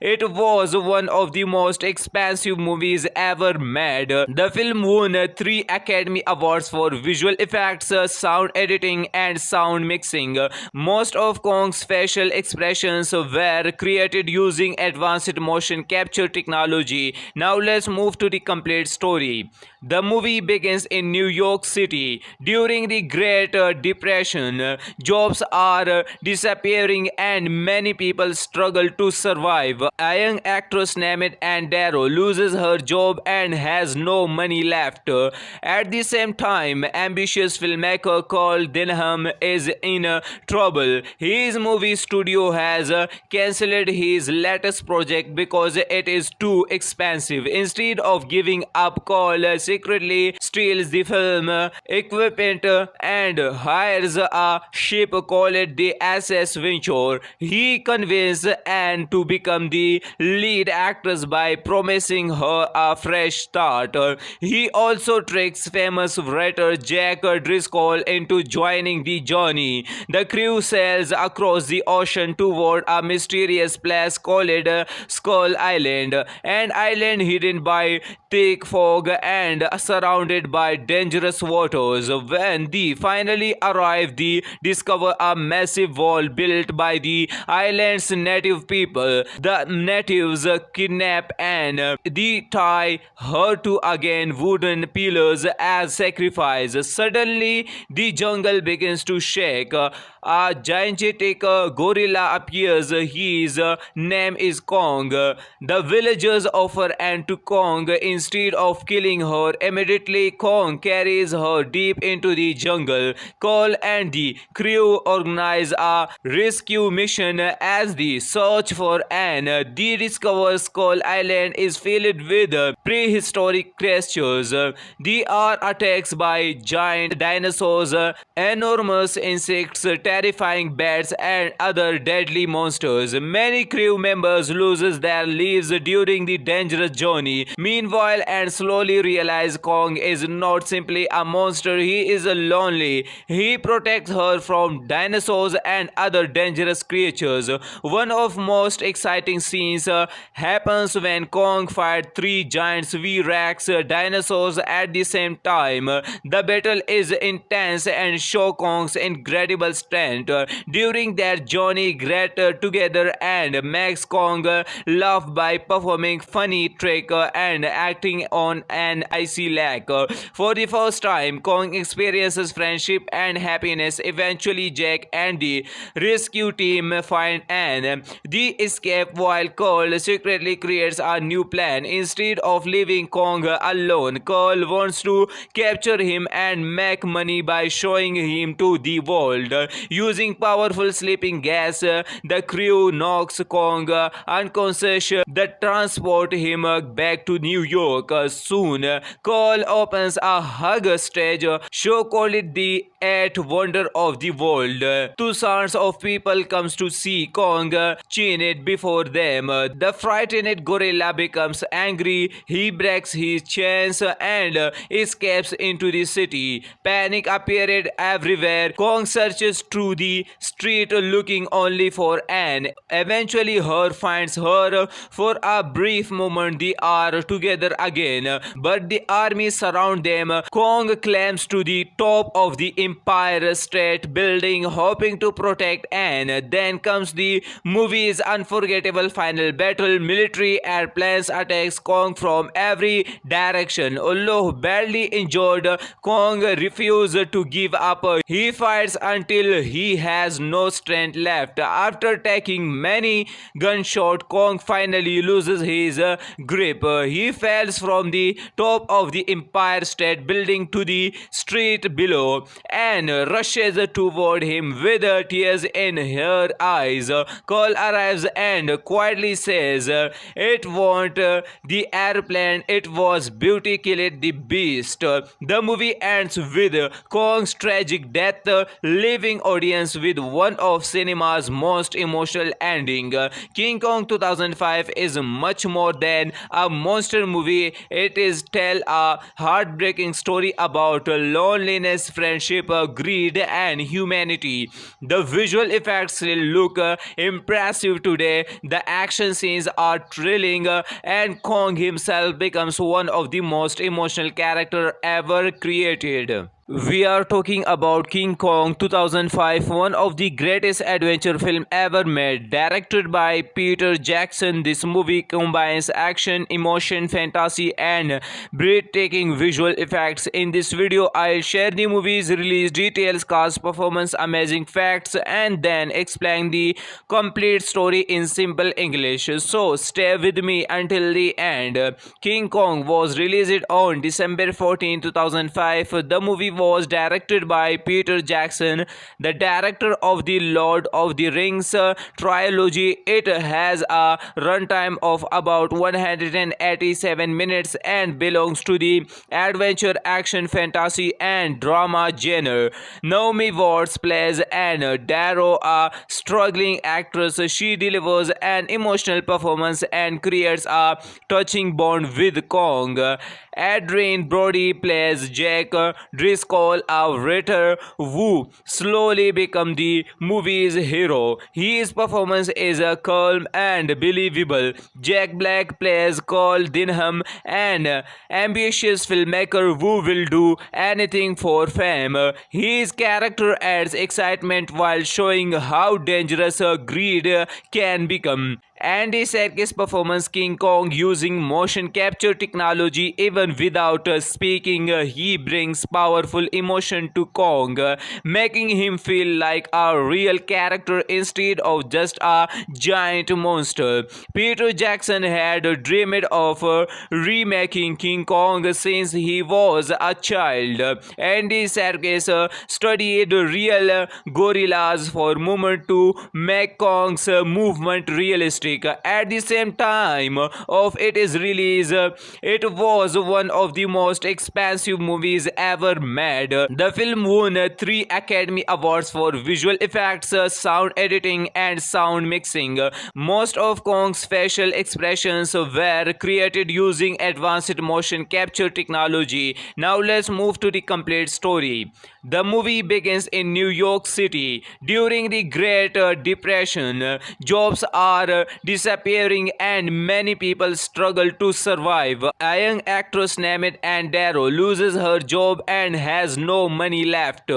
it was one of the most expensive movies ever made. The film won 3 Academy Awards for visual effects, sound editing, and sound mixing. Most of Kong's facial expressions were created using advanced motion capture technology. Now let's move to the complete story. The movie begins in New York City during the Great Depression. Jobs are disappearing and many people struggle to survive. A young actress named Anne Darrow loses her job and has no money left. At the same time, ambitious filmmaker Carl Denham is in trouble. His movie studio has cancelled his latest project because it is too expensive. Instead of giving up, Carl secretly steals the film equipment and hires a ship called the SS Venture. He convinces Anne to become the lead actress by promising her a fresh start. He also tricks famous writer Jack Driscoll into joining the journey. The crew sails across the ocean toward a mysterious place called Skull Island, an island hidden by thick fog and surrounded by dangerous waters. When they finally arrive, they discover a massive wall built by the island's native people. The natives kidnap Anne. They tie her to again wooden pillars as sacrifice. Suddenly, the jungle begins to shake. A gigantic gorilla appears. His name is Kong. The villagers offer Anne to Kong instead of killing her. Immediately, Kong carries her deep into the jungle. Cole and the crew organize a rescue mission as they search for Anne. They discover Skull Island is filled with prehistoric creatures. They are attacked by giant dinosaurs, enormous insects, terrifying bats, and other deadly monsters. Many crew members lose their lives during the dangerous journey. Meanwhile, Anne slowly realizes Kong is not simply a monster, he is lonely. He protects her from dinosaurs and other dangerous creatures. One of most exciting scenes happens when Kong fights 3 giants V-Rex dinosaurs at the same time. The battle is intense and shows Kong's incredible strength. During their journey, Great together and makes Kong laugh by performing funny trick and acting on an icy lake. For the first time, Kong experiences friendship and happiness. Eventually, Jack and the rescue team find Anne. They escape while Carl secretly creates a new plan. Instead of leaving Kong alone, Carl wants to capture him and make money by showing him to the world. Using powerful sleeping gas, the crew knocks Kong unconscious that transport him back to New York. Soon, Carl opens a hug stage show called the 8th Wonder of the World to thousands of people comes to see Kong chain it before them. The frightened gorilla becomes angry. He breaks his chains and escapes into the city. Panic appeared everywhere. Kong searches through the street looking only for Anne. Eventually her finds her. For a brief moment they are together again, but the army surround them. Kong climbs to the top of the Empire State Building hoping to protect Anne. Then comes the movie's unforgettable final battle. Military airplanes attacks Kong from every direction. Although badly injured, Kong refuses to give up. He fights until he has no strength left. After taking many gunshots, Kong finally loses his grip. He falls from the top of the Empire State Building to the street below and rushes toward him with tears in her eyes. Cole arrives and quietly says, "It wasn't the airplane, it was beauty killed the beast." The movie ends with Kong's tragic death, leaving audience with one of cinema's most emotional ending. King Kong 2005 is much more than a monster movie. It is tell a heartbreaking story about loneliness, friendship, greed, and humanity. The visual effects still look impressive today. The action scenes are thrilling, and Kong himself becomes one of the most emotional character ever created. We are talking about King Kong 2005, one of the greatest adventure film ever made. Directed by Peter Jackson, this movie combines action, emotion, fantasy, and breathtaking visual effects. In this video, I'll share the movie's release details, cast, performance, amazing facts, and then explain the complete story in simple English. So stay with me until the end. King Kong was released on December 14, 2005. The movie was directed by Peter Jackson, the director of the Lord of the Rings trilogy. It has a runtime of about 187 minutes and belongs to the adventure, action, fantasy, and drama genre. Naomi Watts plays Anne Darrow, a struggling actress. She delivers an emotional performance and creates a touching bond with Kong. Adrien Brody plays Jack Driscoll, a writer who slowly becomes the movie's hero. His performance is calm and believable. Jack Black plays Cole Denham, an ambitious filmmaker who will do anything for fame. His character adds excitement while showing how dangerous greed can become. Andy Serkis' performance King Kong using motion capture technology. Even without speaking, he brings powerful emotion to Kong, making him feel like a real character instead of just a giant monster. Peter Jackson had dreamed of remaking King Kong since he was a child. Andy Serkis studied real gorillas for a moment to make Kong's movement realistic. At the same time of its release, it was one of the most expensive movies ever made. The film won 3 Academy Awards for visual effects, sound editing, and sound mixing. Most of Kong's facial expressions were created using advanced motion capture technology. Now let's move to the complete story. The movie begins in New York City during the Great Depression. Jobs are disappearing and many people struggle to survive. A young actress named Anne Darrow loses her job and has no money left.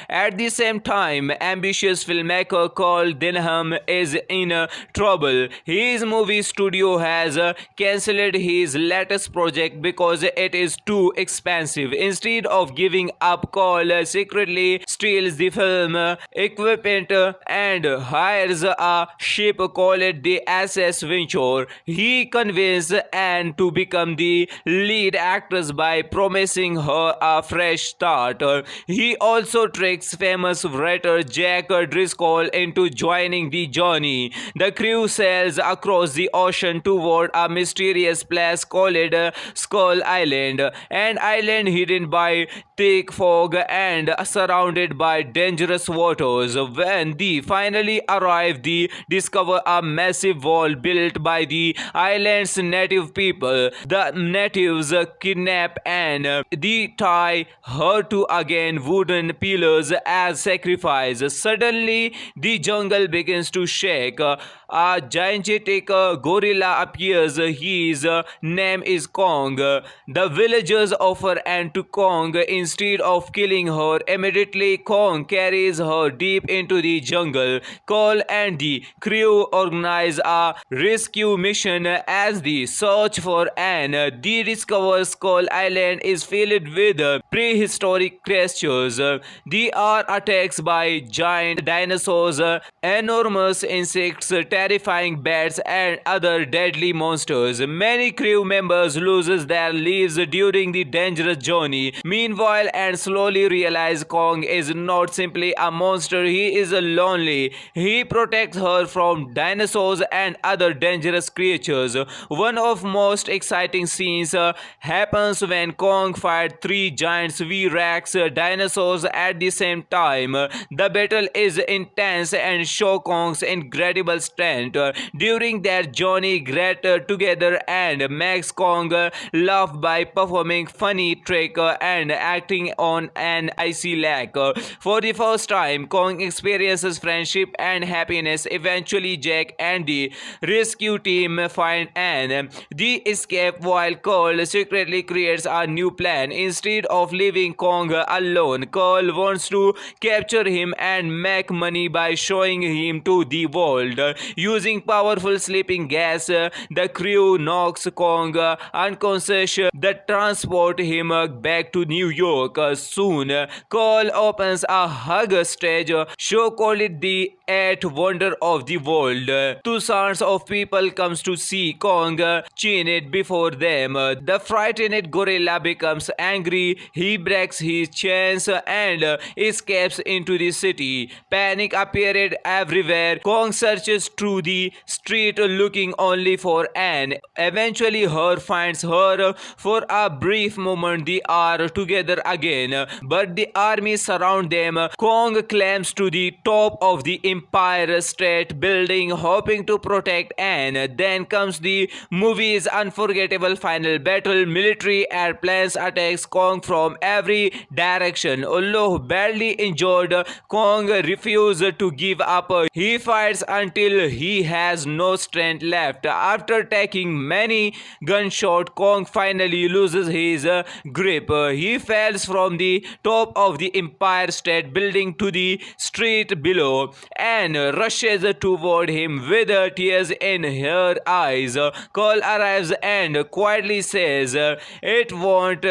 At the same time, ambitious filmmaker Cole Denham is in trouble. His movie studio has cancelled his latest project because it is too expensive. Instead of giving up, Cole secretly steals the film equipment and hires a ship called the SS Venture. He convinced Anne to become the lead actress by promising her a fresh start. He also tricks famous writer Jack Driscoll into joining the journey. The crew sails across the ocean toward a mysterious place called Skull Island, an island hidden by thick fog and surrounded by dangerous waters. When they finally arrive, they discover a massive wall built by the island's native people. The natives kidnap Anne. They tie her to again wooden pillars as sacrifice. Suddenly, the jungle begins to shake. A gigantic gorilla appears. His name is Kong. The villagers offer Anne to Kong instead of killing her. Immediately, Kong carries her deep into the jungle. Cole and the crew organize a rescue mission as they search for Anne. They discover Skull Island is filled with prehistoric creatures. They are attacked by giant dinosaurs, enormous insects, terrifying bats, and other deadly monsters. Many crew members lose their lives during the dangerous journey. Meanwhile, Anne slowly realizes Kong is not simply a monster, he is lonely. He protects her from dinosaurs and other dangerous creatures. One of most exciting scenes happens when Kong fights three giant V-Rex dinosaurs at the same time. The battle is intense and shows Kong's incredible strength. During their journey, Great together and makes Kong laugh by performing funny trick and acting on an icy lake. For the first time, Kong experiences friendship and happiness. Eventually, Jack and the rescue team find Anne. They escape while Cole secretly creates a new plan. Instead of leaving Kong alone, Cole wants to capture him and make money by showing him to the world. Using powerful sleeping gas, the crew knocks Kong unconscious that transport him back to New York. Soon, Cole opens a hug stage show called the Eighth Wonder of the World. Thousands of people comes to see Kong chained before them. The frightened gorilla becomes angry. He breaks his chains and escapes into the city. Panic appeared everywhere. Kong searches through the street looking only for Anne. Eventually, her finds her. For a brief moment, they are together again, but the army surround them. Kong climbs to the top of the Empire State Building, hoping to protect Anne. Then comes the movie's unforgettable final battle. Military airplanes attacks Kong from every direction. Although badly injured, Kong refuses to give up. He fights until he has no strength left. After taking many gunshots, Kong finally loses his grip. He falls from the top of the Empire State Building to the street below and rushes toward him with tears in her eyes. Cole arrives and quietly says, "It wasn't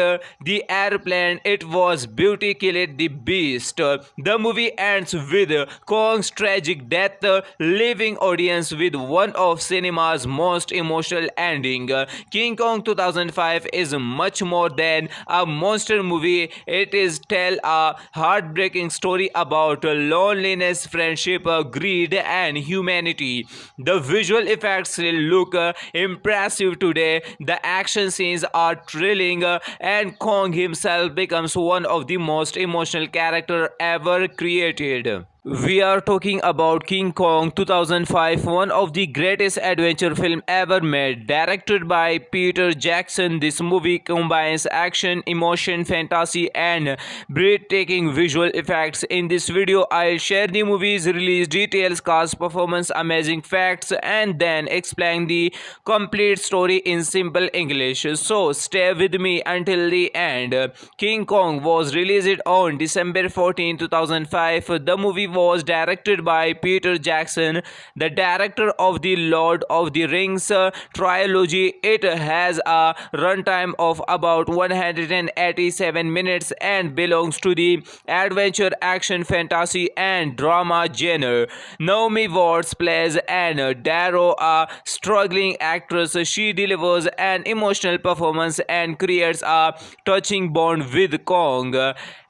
the airplane, it was beauty killed the beast." The movie ends with Kong's tragic death, leaving audience with one of cinema's most emotional ending. King Kong 2005 is much more than a monster movie. It is tell a heartbreaking story about loneliness, friendship, greed, and humanity. The visual effects still look impressive today. The action scenes are thrilling, and Kong himself becomes one of the most emotional characters ever created. We are talking about King Kong 2005, one of the greatest adventure film ever made. Directed by Peter Jackson, this movie combines action, emotion, fantasy, and breathtaking visual effects. In this video, I'll share the movie's release details, cast, performance, amazing facts, and then explain the complete story in simple English. So stay with me until the end. King Kong was released on December 14, 2005. The movie was directed by Peter Jackson, the director of the Lord of the Rings trilogy. It has a runtime of about 187 minutes and belongs to the adventure, action, fantasy, and drama genre. Naomi Watts plays Anne Darrow, a struggling actress. She delivers an emotional performance and creates a touching bond with Kong.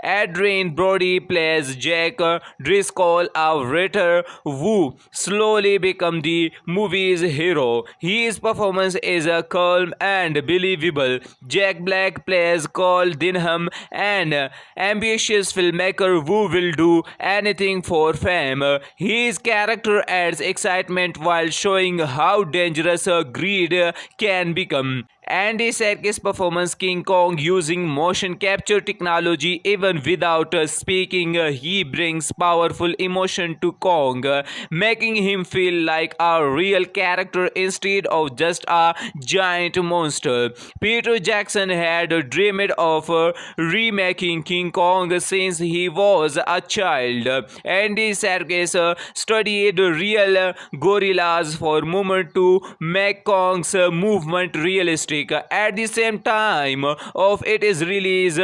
Adrien Brody plays Jack Driscoll, a writer who slowly becomes the movie's hero. His performance is calm and believable. Jack Black plays Carl Denham, an ambitious filmmaker who will do anything for fame. His character adds excitement while showing how dangerous greed can become. Andy Serkis' performance King Kong using motion capture technology. Even without speaking, he brings powerful emotion to Kong, making him feel like a real character instead of just a giant monster. Peter Jackson had dreamed of remaking King Kong since he was a child. Andy Serkis studied real gorillas for a moment to make Kong's movement realistic. At the same time of its release,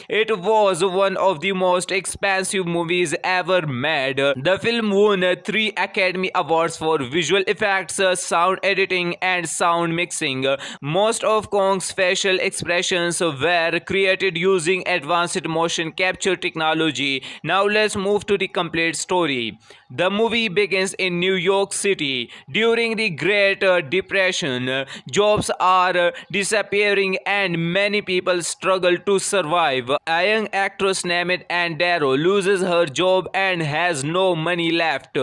it was one of the most expensive movies ever made. The film won 3 Academy Awards for visual effects, sound editing, and sound mixing. Most of Kong's facial expressions were created using advanced motion capture technology. Now let's move to the complete story. The movie begins in New York City during the Great Depression. Jobs are disappearing and many people struggle to survive. A young actress named Anne Darrow loses her job and has no money left.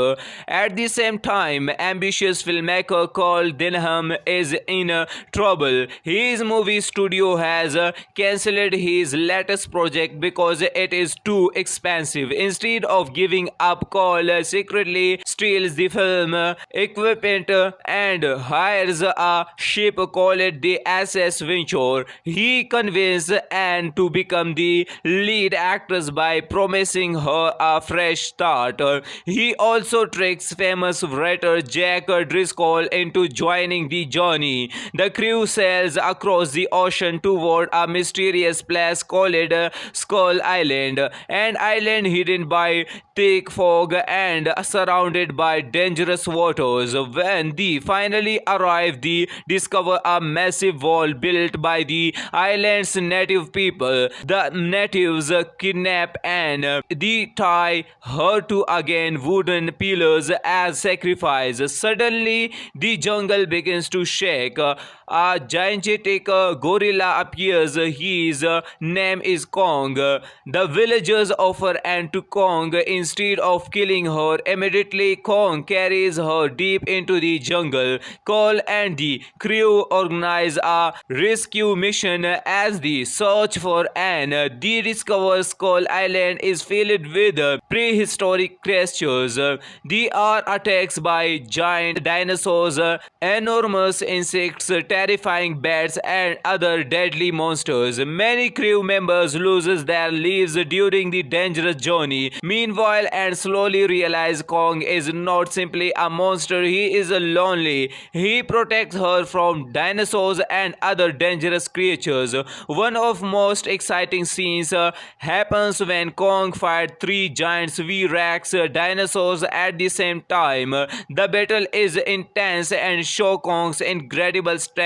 At the same time, ambitious filmmaker Carl Denham is in trouble. His movie studio has cancelled his latest project because it is too expensive. Instead of giving up, Carl secretly steals the film equipment and hires a ship called the SS Venture. He convinces Anne to become the lead actress by promising her a fresh start. He also tricks famous writer Jack Driscoll into joining the journey. The crew sails across the ocean toward a mysterious place called Skull Island, an island hidden by thick fog and surrounded by dangerous waters. When they finally arrive, they discover a massive wall built by the island's native people. The natives kidnap Anne. They tie her to again wooden pillars as sacrifice. Suddenly, the jungle begins to shake. A gigantic gorilla appears. His name is Kong. The villagers offer Anne to Kong instead of killing her. Immediately, Kong carries her deep into the jungle. Cole and the crew organize a rescue mission as they search for Anne. They discover Skull Island is filled with prehistoric creatures. They are attacked by giant dinosaurs, enormous insects, terrifying bats, and other deadly monsters. Many crew members lose their lives during the dangerous journey. Meanwhile, Anne slowly realizes Kong is not simply a monster, he is lonely. He protects her from dinosaurs and other dangerous creatures. One of most exciting scenes happens when Kong fights 3 giant V-Rex dinosaurs at the same time. The battle is intense and shows Kong's incredible strength.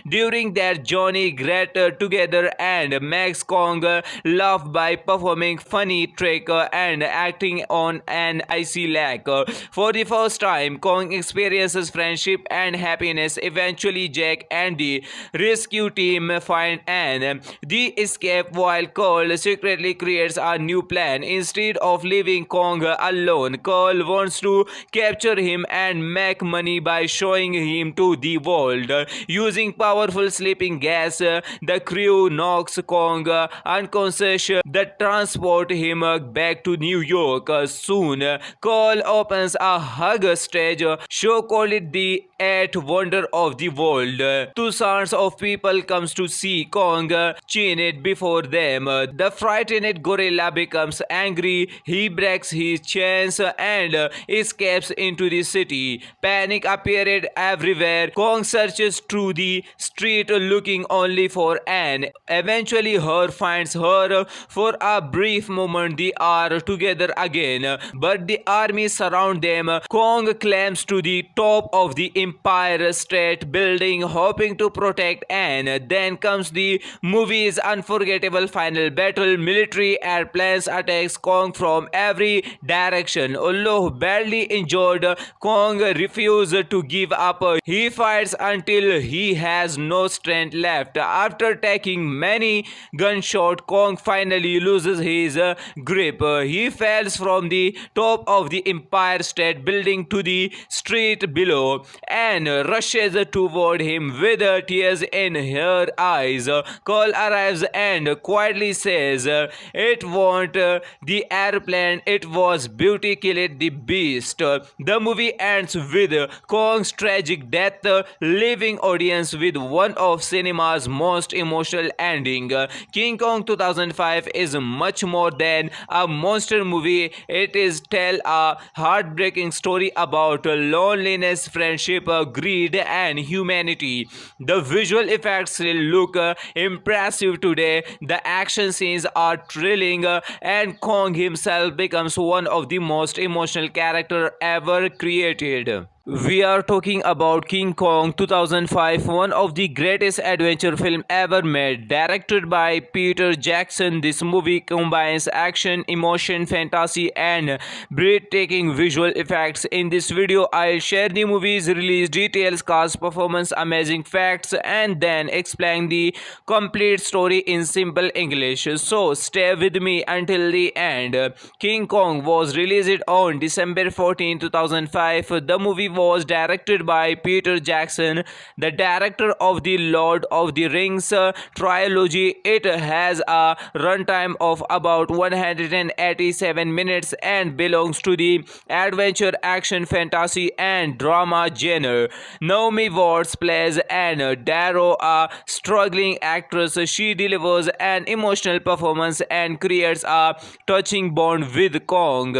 During their journey, Great together and makes Kong laugh by performing funny trick and acting on an icy lake. For the first time, Kong experiences friendship and happiness. Eventually, Jack and the rescue team find Anne. They escape while Carl secretly creates a new plan. Instead of leaving Kong alone, Carl wants to capture him and make money by showing him to the world. Using powerful sleeping gas, the crew knocks Kong unconscious that transport him back to New York. Soon, Cole opens a hug stage show called it the Eighth Wonder of the World. Thousands of people comes to see Kong chained before them. The frightened gorilla becomes angry. He breaks his chains and escapes into the city. Panic appeared everywhere. Kong searches through the street looking only for Anne. Eventually her finds her. For a brief moment they are together again, but the army surround them. Kong climbs to the top of the Empire State Building hoping to protect Anne. Then comes the movie's unforgettable final battle. Military airplanes attacks Kong from every direction. Although badly injured, Kong refuses to give up. He fights until he has no strength left. After taking many gunshots, Kong finally loses his grip. He falls from the top of the Empire State Building to the street below and rushes toward him with tears in her eyes. Cole arrives and quietly says, "It wasn't the airplane, it was beauty killed the beast." The movie ends with Kong's tragic death, leaving audience with one of cinema's most emotional ending. King Kong 2005 is much more than a monster movie. It is tell a heartbreaking story about loneliness, friendship, greed, and humanity. The visual effects still look impressive today. The action scenes are thrilling, and Kong himself becomes one of the most emotional characters ever created. We are talking about King Kong 2005, one of the greatest adventure film ever made. Directed by Peter Jackson, this movie combines action, emotion, fantasy, and breathtaking visual effects. In this video, I'll share the movie's release details, cast, performance, amazing facts, and then explain the complete story in simple English. So stay with me until the end. King Kong was released on December 14, 2005. The movie was directed by Peter Jackson, the director of the Lord of the Rings trilogy. It has a runtime of about 187 minutes and belongs to the adventure, action, fantasy, and drama genre. Naomi Watts plays Anne Darrow, a struggling actress. She delivers an emotional performance and creates a touching bond with Kong.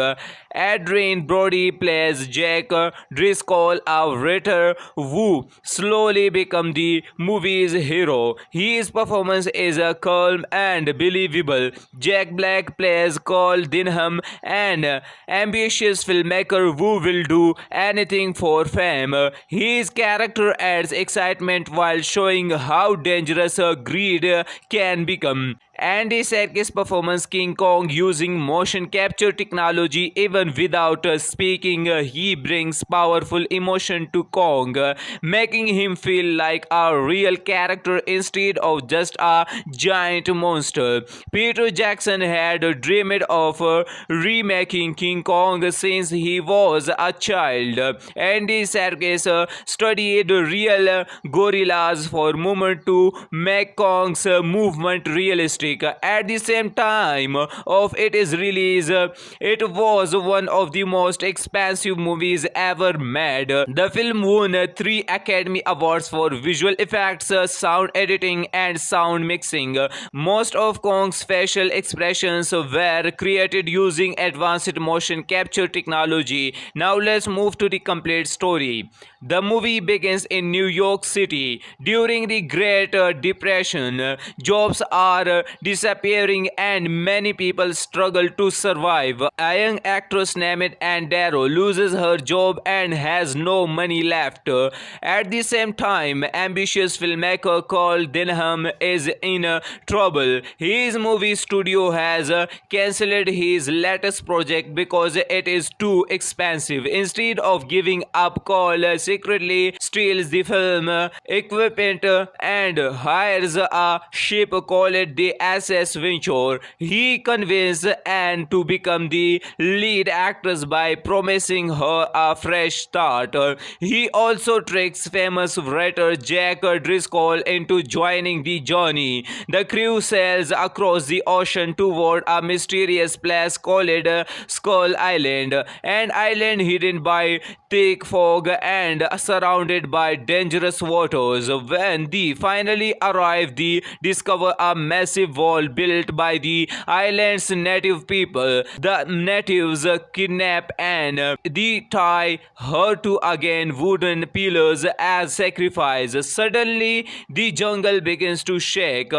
Adrien Brody plays Jack Driscoll, a writer who slowly becomes the movie's hero. His performance is calm and believable. Jack Black plays Cole Denham, an ambitious filmmaker who will do anything for fame. His character adds excitement while showing how dangerous greed can become. Andy Serkis' performance King Kong using motion capture technology. Even without speaking, he brings powerful emotion to Kong, making him feel like a real character instead of just a giant monster. Peter Jackson had dreamed of remaking King Kong since he was a child. Andy Serkis studied real gorillas for a moment to make Kong's movement realistic. At the same time of its release, it was one of the most expensive movies ever made. The film won 3 Academy Awards for visual effects, sound editing, and sound mixing. Most of Kong's facial expressions were created using advanced motion capture technology. Now let's move to the complete story. The movie begins in New York City. During the Great Depression, jobs are disappearing and many people struggle to survive. A young actress named Anne Darrow loses her job and has no money left. At the same time, ambitious filmmaker Cole Denham is in trouble. His movie studio has cancelled his latest project because it is too expensive. Instead of giving up, Cole secretly steals the film equipment and hires a ship called the SS Venture. He convinces Anne to become the lead actress by promising her a fresh start. He also tricks famous writer Jack Driscoll into joining the journey. The crew sails across the ocean toward a mysterious place called Skull Island, an island hidden by thick fog and surrounded by dangerous waters. When they finally arrive, they discover a massive wall built by the island's native people. The natives kidnap Anne. They tie her to again wooden pillars as sacrifice. Suddenly, the jungle begins to shake.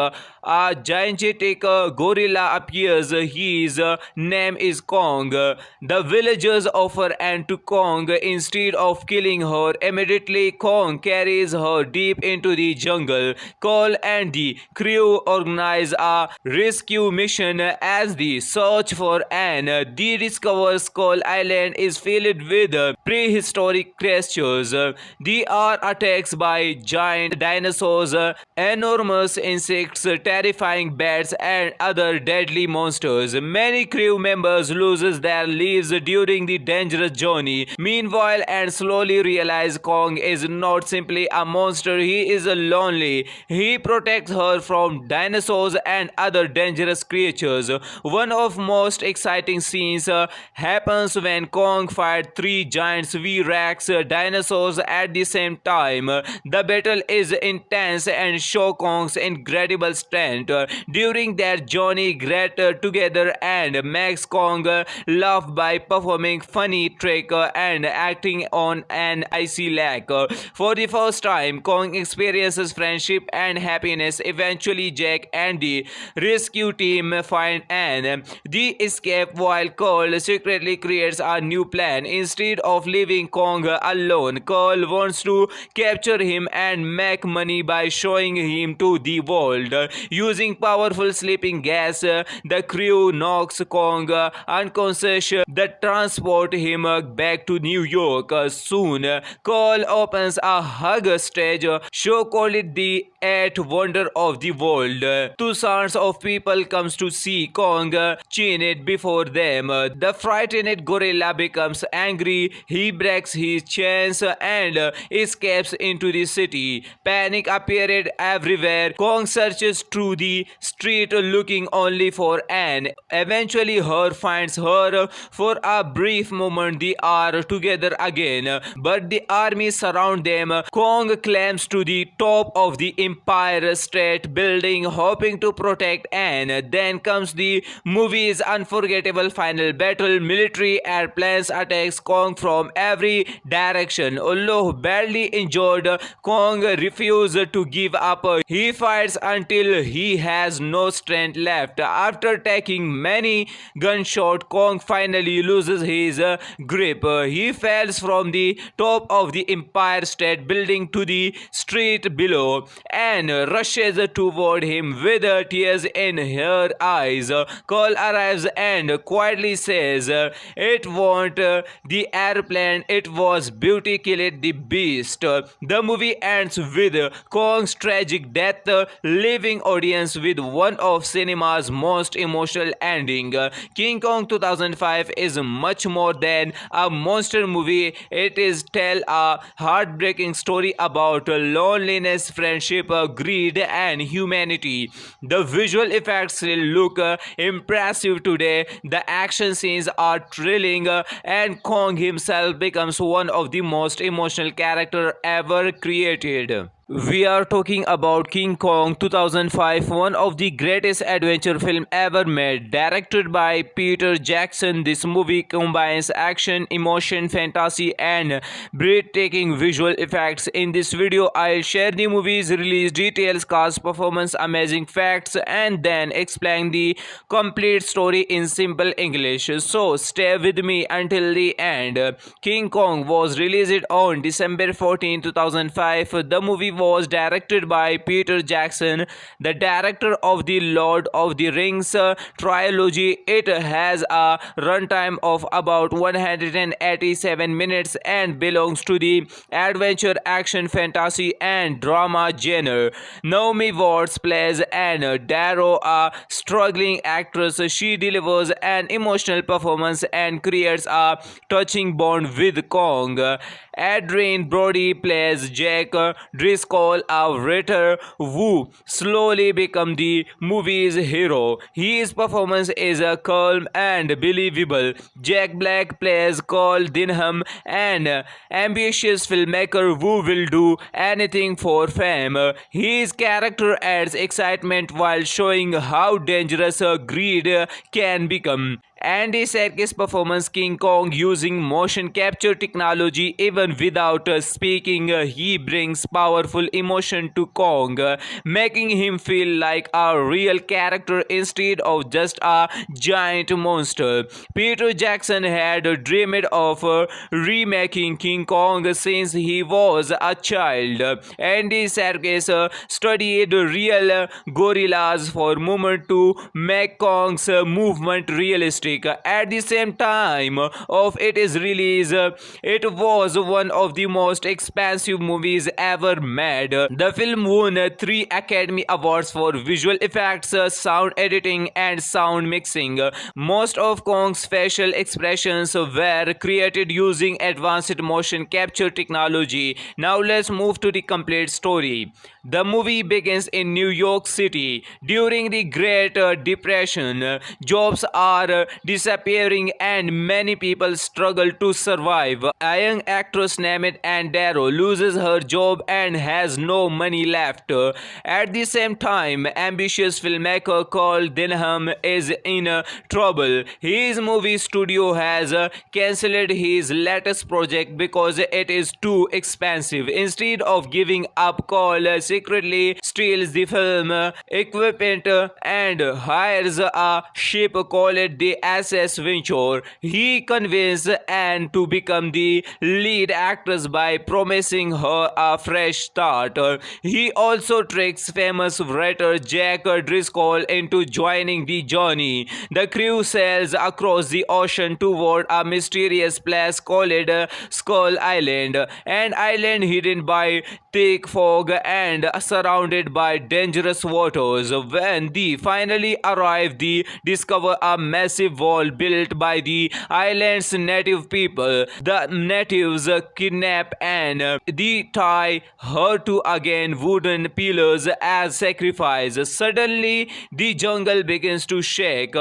A gigantic gorilla appears. His name is Kong. The villagers offer Anne to Kong instead of killing her. Immediately, Kong carries her deep into the jungle. Cole and the crew organize a rescue mission as they search for Anne. They discover Skull Island is filled with prehistoric creatures. They are attacked by giant dinosaurs, enormous insects, terrifying bats, and other deadly monsters. Many crew members lose their lives during the dangerous journey. Meanwhile, Anne slowly realizes Kong is not simply a monster, he is lonely. He protects her from dinosaurs and other dangerous creatures. One of most exciting scenes happens when Kong fights three giant V-Rex dinosaurs at the same time. The battle is intense and shows Kong's incredible strength. During their journey great together and makes Kong laugh by performing funny trick and acting on an icy lake. For the first time, Kong experiences friendship and happiness. Eventually, Jack and the rescue team find Anne. They escape while Cole secretly creates a new plan. Instead of leaving Kong alone, Cole wants to capture him and make money by showing him to the world. Using powerful sleeping gas, the crew knocks Kong unconscious that transport him back to New York. Soon, Cole opens a hug stage show called the Eighth Wonder of the World. Thousands of people comes to see Kong chained before them. The frightened gorilla becomes angry. He breaks his chains and escapes into the city. Panic appeared everywhere. Kong searches through the street looking only for Anne. Eventually, her finds her. For a brief moment, they are together again, but the army surround them. Kong climbs to the top of the Empire State Building, hoping to protect Anne. Then comes the movie's unforgettable final battle. Military airplanes attacks Kong from every direction. Although badly injured, Kong refuses to give up. He fights until he has no strength left. After taking many gunshots, Kong finally loses his grip. He falls from the top of the Empire State Building to the street below and rushes toward him with tears in her eyes. Cole arrives and quietly says, "It wasn't the airplane, it was beauty killed the beast." The movie ends with Kong's tragic death, leaving audience with one of cinema's most emotional ending. King Kong 2005 is much more than a monster movie. It is tell a heartbreaking story about loneliness, friendship, greed, and humanity. The visual effects still look impressive today. The action scenes are thrilling, and Kong himself becomes one of the most emotional characters ever created. We are talking about King Kong 2005, one of the greatest adventure film ever made. Directed by Peter Jackson, this movie combines action, emotion, fantasy, and breathtaking visual effects. In this video, I'll share the movie's release details, cast, performance, amazing facts, and then explain the complete story in simple English. So stay with me until the end. King Kong was released on December 14, 2005. The movie was directed by Peter Jackson, the director of the Lord of the Rings trilogy. It has a runtime of about 187 minutes and belongs to the adventure, action, fantasy, and drama genre. Naomi Watts plays Anne Darrow, a struggling actress. She delivers an emotional performance and creates a touching bond with Kong. Adrien Brody plays Jack Driscoll, a writer who slowly becomes the movie's hero. His performance is calm and believable. Jack Black plays Carl Denham, an ambitious filmmaker who will do anything for fame. His character adds excitement while showing how dangerous greed can become. Andy Serkis' performance King Kong using motion capture technology even without speaking. He brings powerful emotion to Kong, making him feel like a real character instead of just a giant monster. Peter Jackson had dreamed of remaking King Kong since he was a child. Andy Serkis studied real gorillas for a moment to make Kong's movement realistic. At the same time of its release, it was one of the most expensive movies ever made. The film won 3 Academy Awards for visual effects, sound editing, and sound mixing. Most of Kong's facial expressions were created using advanced motion capture technology. Now let's move to the complete story. The movie begins in New York City during the Great Depression. Jobs are disappearing and many people struggle to survive. A young actress named Anne Darrow loses her job and has no money left. At the same time, ambitious filmmaker Carl Denham is in trouble. His movie studio has cancelled his latest project because it is too expensive. Instead of giving up, Carl secretly steals the film equipment and hires a ship called the SS Venture. He convinces Anne to become the lead actress by promising her a fresh start. He also tricks famous writer Jack Driscoll into joining the journey. The crew sails across the ocean toward a mysterious place called Skull Island, an island hidden by thick fog and surrounded by dangerous waters. When they finally arrive, they discover a massive wall built by the island's native people. The natives kidnap Anne. They tie her to again wooden pillars as sacrifice. Suddenly, the jungle begins to shake.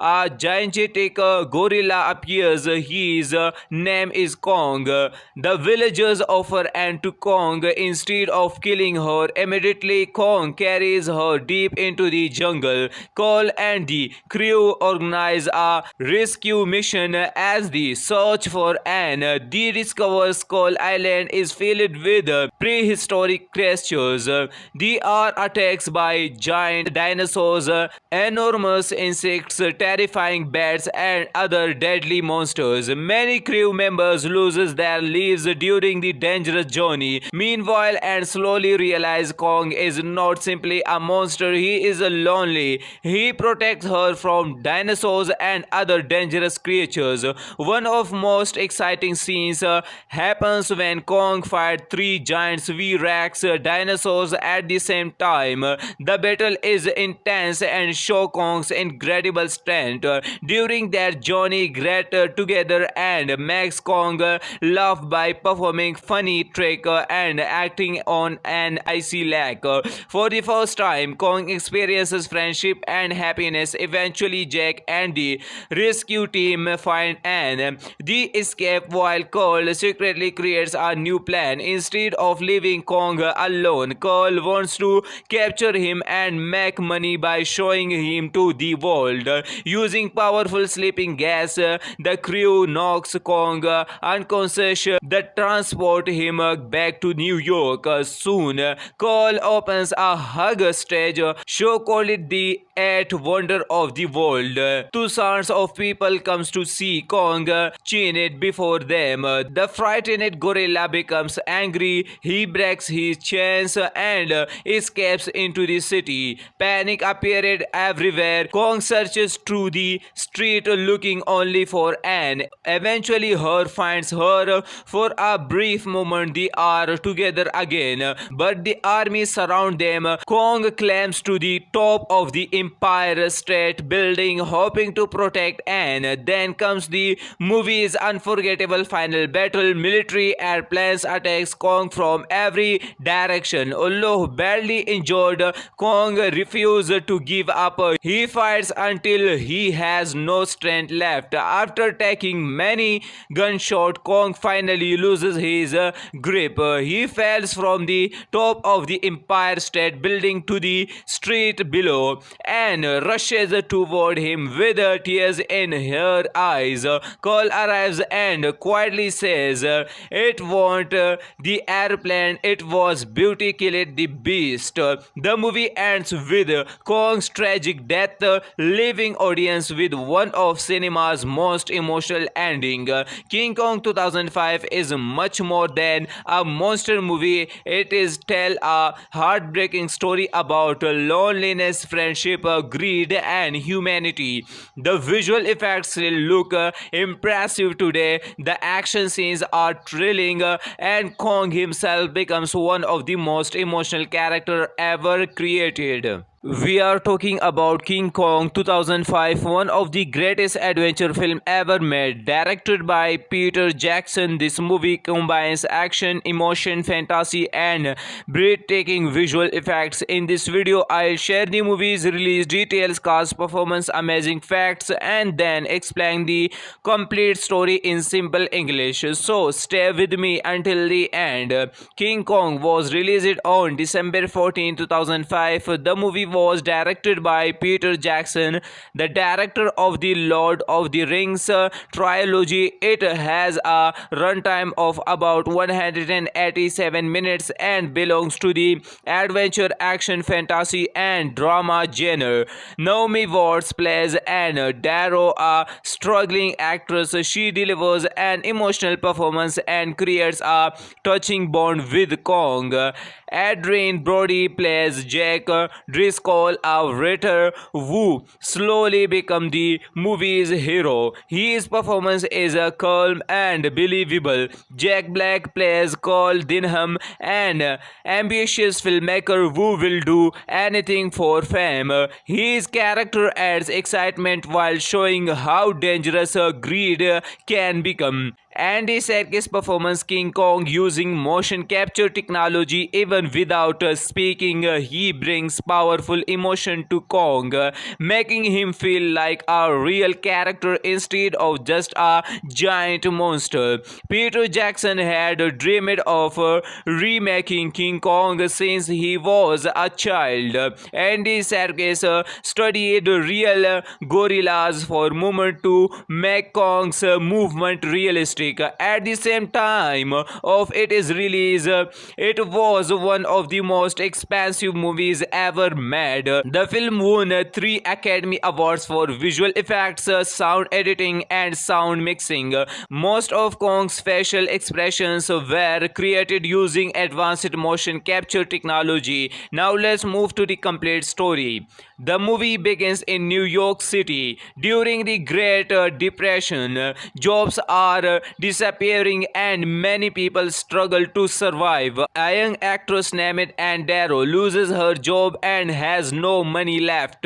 A gigantic gorilla appears. His name is Kong. The villagers offer Anne to Kong instead of killing her. Immediately, Kong carries her deep into the jungle. Carl and the crew organize a rescue mission as they search for Anne. They discover Skull Island is filled with prehistoric creatures. They are attacked by giant dinosaurs, enormous insects, terrifying bats, and other deadly monsters. Many crew members lose their lives during the dangerous journey. Meanwhile, Anne slowly realizes Kong is not simply a monster, he is lonely. He protects her from dinosaurs and other dangerous creatures. One of most exciting scenes happens when Kong fights 3 giant V-Rex dinosaurs at the same time. The battle is intense and shows Kong's incredible strength. During their journey, Great together and makes Kong laugh by performing funny trick and acting on an icy lake. For the first time, Kong experiences friendship and happiness. Eventually, Jack and the rescue team find Anne. They escape while Carl secretly creates a new plan. Instead of leaving Kong alone, Carl wants to capture him and make money by showing him to the world. Using powerful sleeping gas, the crew knocks Kong unconscious that transport him back to New York. Soon, Carl opens a hug stage show called the 8th Wonder of the World to some crowds of people comes to see Kong chain it before them. The frightened gorilla becomes angry. He breaks his chains and escapes into the city. Panic appeared everywhere. Kong searches through the street looking only for Anne. Eventually her finds her. For a brief moment they are together again, but the army surround them. Kong climbs to the top of the Empire State Building hoping to protect Anne. Then comes the movie's unforgettable final battle. Military airplanes attacks Kong from every direction. Although badly injured, Kong refuses to give up. He fights until he has no strength left. After taking many gunshots, Kong finally loses his grip. He falls from the top of the Empire State Building to the street below and rushes toward him with tears in her eyes. Cole arrives and quietly says, "It wasn't the airplane, it was beauty killed the beast." The movie ends with Kong's tragic death, leaving audience with one of cinema's most emotional ending. King Kong 2005 is much more than a monster movie. It is tell a heartbreaking story about loneliness, friendship, greed, and humanity. The visual effects still look impressive today. The action scenes are thrilling, and Kong himself becomes one of the most emotional characters ever created. We are talking about King Kong 2005, one of the greatest adventure film ever made. Directed by Peter Jackson, this movie combines action, emotion, fantasy, and breathtaking visual effects. In this video, I'll share the movie's release details, cast, performance, amazing facts, and then explain the complete story in simple English. So stay with me until the end. King Kong was released on December 14, 2005. The movie was directed by Peter Jackson, the director of the Lord of the Rings trilogy. It has a runtime of about 187 minutes and belongs to the adventure, action, fantasy, and drama genre. Naomi Watts plays Anne Darrow, a struggling actress. She delivers an emotional performance and creates a touching bond with Kong. Adrien Brody plays Jack Driscoll, a writer who slowly becomes the movie's hero. His performance is calm and believable. Jack Black plays Cole Denham, an ambitious filmmaker who will do anything for fame. His character adds excitement while showing how dangerous greed can become. Andy Serkis' performance King Kong using motion capture technology. Even without speaking, he brings powerful emotion to Kong, making him feel like a real character instead of just a giant monster. Peter Jackson had dreamed of remaking King Kong since he was a child. Andy Serkis studied real gorillas for a moment to make Kong's movement realistic. At the same time of its release, it was one of the most expensive movies ever made. The film won 3 Academy Awards for visual effects, sound editing, and sound mixing. Most of Kong's facial expressions were created using advanced motion capture technology. Now let's move to the complete story. The movie begins in New York City during the Great Depression. Jobs are disappearing and many people struggle to survive. A young actress named Anne Darrow loses her job and has no money left.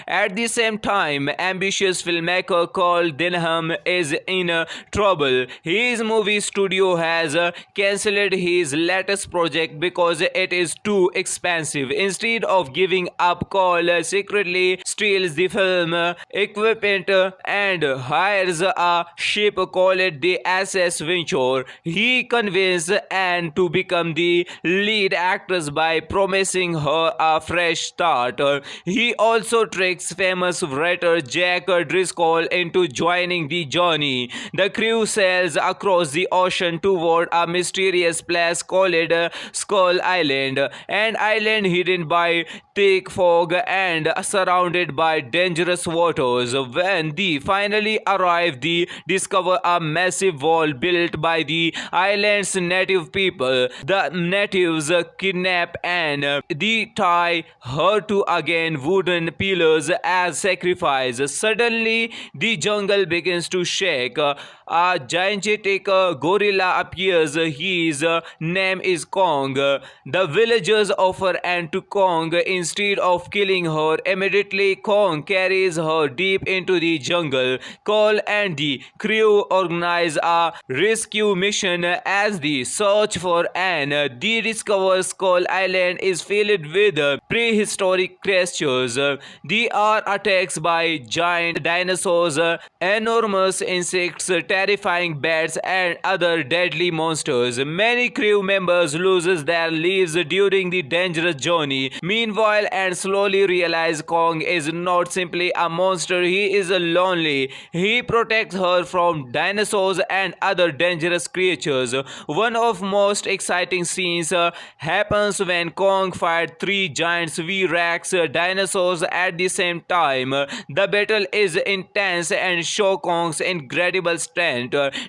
At the same time, ambitious filmmaker Cole Denham is in trouble. His movie studio has cancelled his latest project because it is too expensive. Instead of giving up, Cole secretly steals the film equipment and hires a ship called the SS Venture. He convinced Anne to become the lead actress by promising her a fresh start. He also tricks famous writer Jack Driscoll into joining the journey. The crew sails across the ocean toward a mysterious place called Skull Island, an island hidden by thick fog and surrounded by dangerous waters. When they finally arrive, they discover a massive wall built by the island's native people. The natives kidnap Anne. They tie her to again wooden pillars as sacrifice. Suddenly, the jungle begins to shake. A gigantic gorilla appears. His name is Kong. The villagers offer Anne to Kong instead of killing her. Immediately, Kong carries her deep into the jungle. Cole and the crew organize a rescue mission as they search for Anne. They discover Skull Island is filled with prehistoric creatures. They are attacked by giant dinosaurs, enormous insects, terrifying bats, and other deadly monsters. Many crew members lose their lives during the dangerous journey. Meanwhile, Anne slowly realizes Kong is not simply a monster, he is lonely. He protects her from dinosaurs and other dangerous creatures. One of most exciting scenes happens when Kong fights three giant V-Rex dinosaurs at the same time. The battle is intense and shows Kong's incredible strength.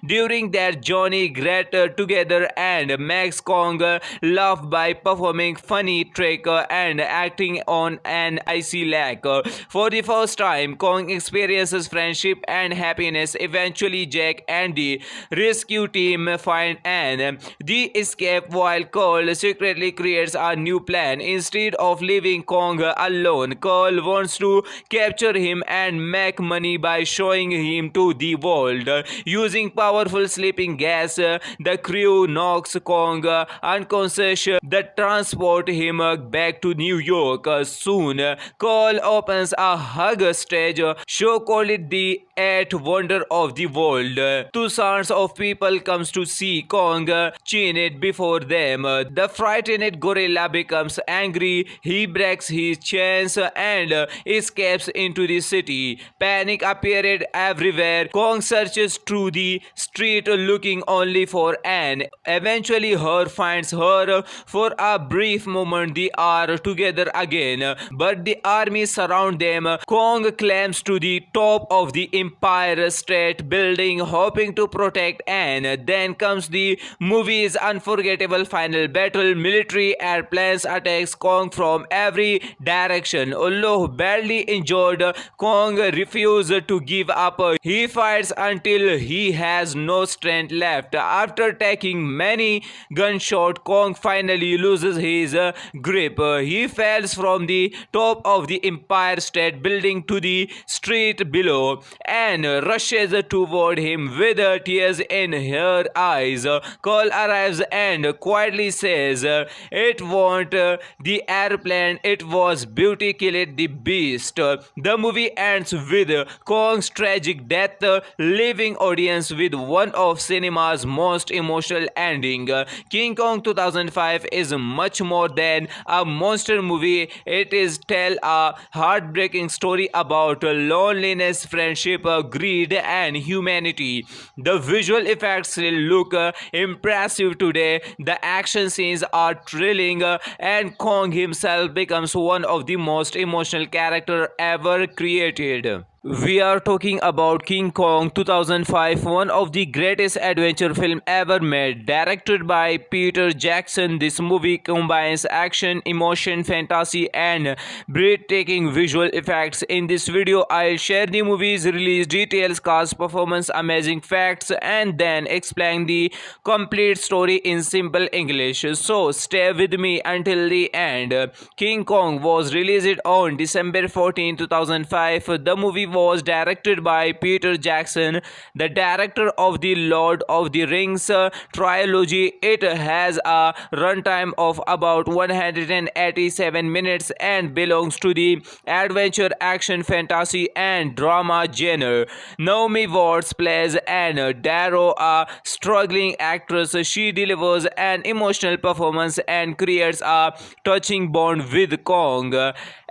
During their journey together, and makes Kong laugh by performing funny trick and acting on an icy lake. For the first time, Kong experiences friendship and happiness. Eventually, Jack and the rescue team find Anne. They escape while Cole secretly creates a new plan. Instead of leaving Kong alone, Cole wants to capture him and make money by showing him to the world. Using powerful sleeping gas, the crew knocks Kong unconscious that transport him back to New York. Soon, Cole opens a hug stage show called it the Eighth Wonder of the World. Thousands of people comes to see Kong chained before them. The frightened gorilla becomes angry. He breaks his chains and escapes into the city. Panic appeared everywhere. Kong searches through the street looking only for Anne. Eventually, her finds her. For a brief moment, they are together again, but the army surround them. Kong climbs to the top of the Empire State Building, hoping to protect Anne. Then comes the movie's unforgettable final battle. Military airplanes attacks Kong from every direction. Although badly injured, Kong refuses to give up. He fights until he has no strength left. After taking many gunshots, Kong finally loses his grip. He falls from the top of the Empire State Building to the street below and rushes toward him with tears in her eyes. Cole arrives and quietly says, "It wasn't the airplane, it was beauty killed the beast." The movie ends with Kong's tragic death, leaving audience with one of cinema's most emotional ending. King Kong 2005 is much more than a monster movie. It is tell a heartbreaking story about loneliness, friendship, greed, and humanity. The visual effects still look impressive today. The action scenes are thrilling, and Kong himself becomes one of the most emotional characters ever created. We are talking about King Kong 2005, one of the greatest adventure film ever made. Directed by Peter Jackson, this movie combines action, emotion, fantasy, and breathtaking visual effects. In this video, I'll share the movie's release details, cast, performance, amazing facts, and then explain the complete story in simple English. So stay with me until the end. King Kong was released on December 14, 2005. The movie was directed by Peter Jackson, the director of the Lord of the Rings trilogy. It has a runtime of about 187 minutes and belongs to the adventure, action, fantasy, and drama genre. Naomi Watts plays Anne Darrow, a struggling actress. She delivers an emotional performance and creates a touching bond with Kong.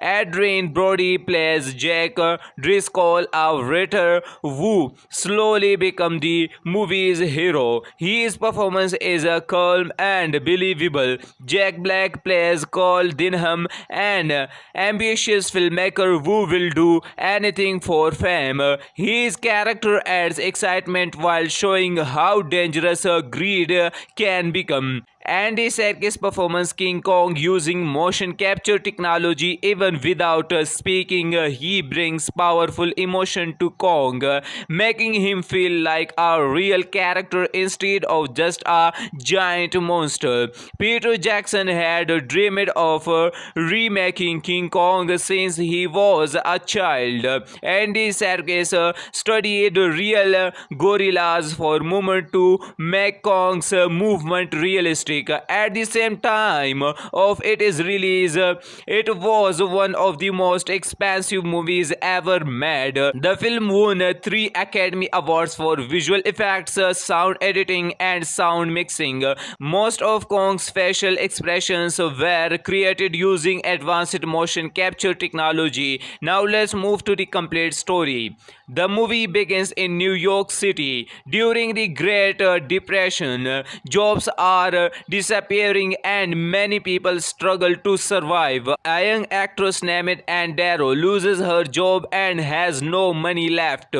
Adrien Brody plays Jack Driscoll, a writer who slowly becomes the movie's hero. His performance is calm and believable. Jack Black plays Carl Denham, an ambitious filmmaker who will do anything for fame. His character adds excitement while showing how dangerous greed can become. Andy Serkis' performance King Kong using motion capture technology. Even without speaking, he brings powerful emotion to Kong, making him feel like a real character instead of just a giant monster. Peter Jackson had dreamed of remaking King Kong since he was a child. Andy Serkis studied real gorillas for a moment to make Kong's movement realistic. At the same time of its release, it was one of the most expensive movies ever made. The film won 3 Academy Awards for visual effects, sound editing, and sound mixing. Most of Kong's facial expressions were created using advanced motion capture technology. Now let's move to the complete story. The movie begins in New York City during the Great Depression. Jobs are disappearing and many people struggle to survive. A young actress named Anne Darrow loses her job and has no money left.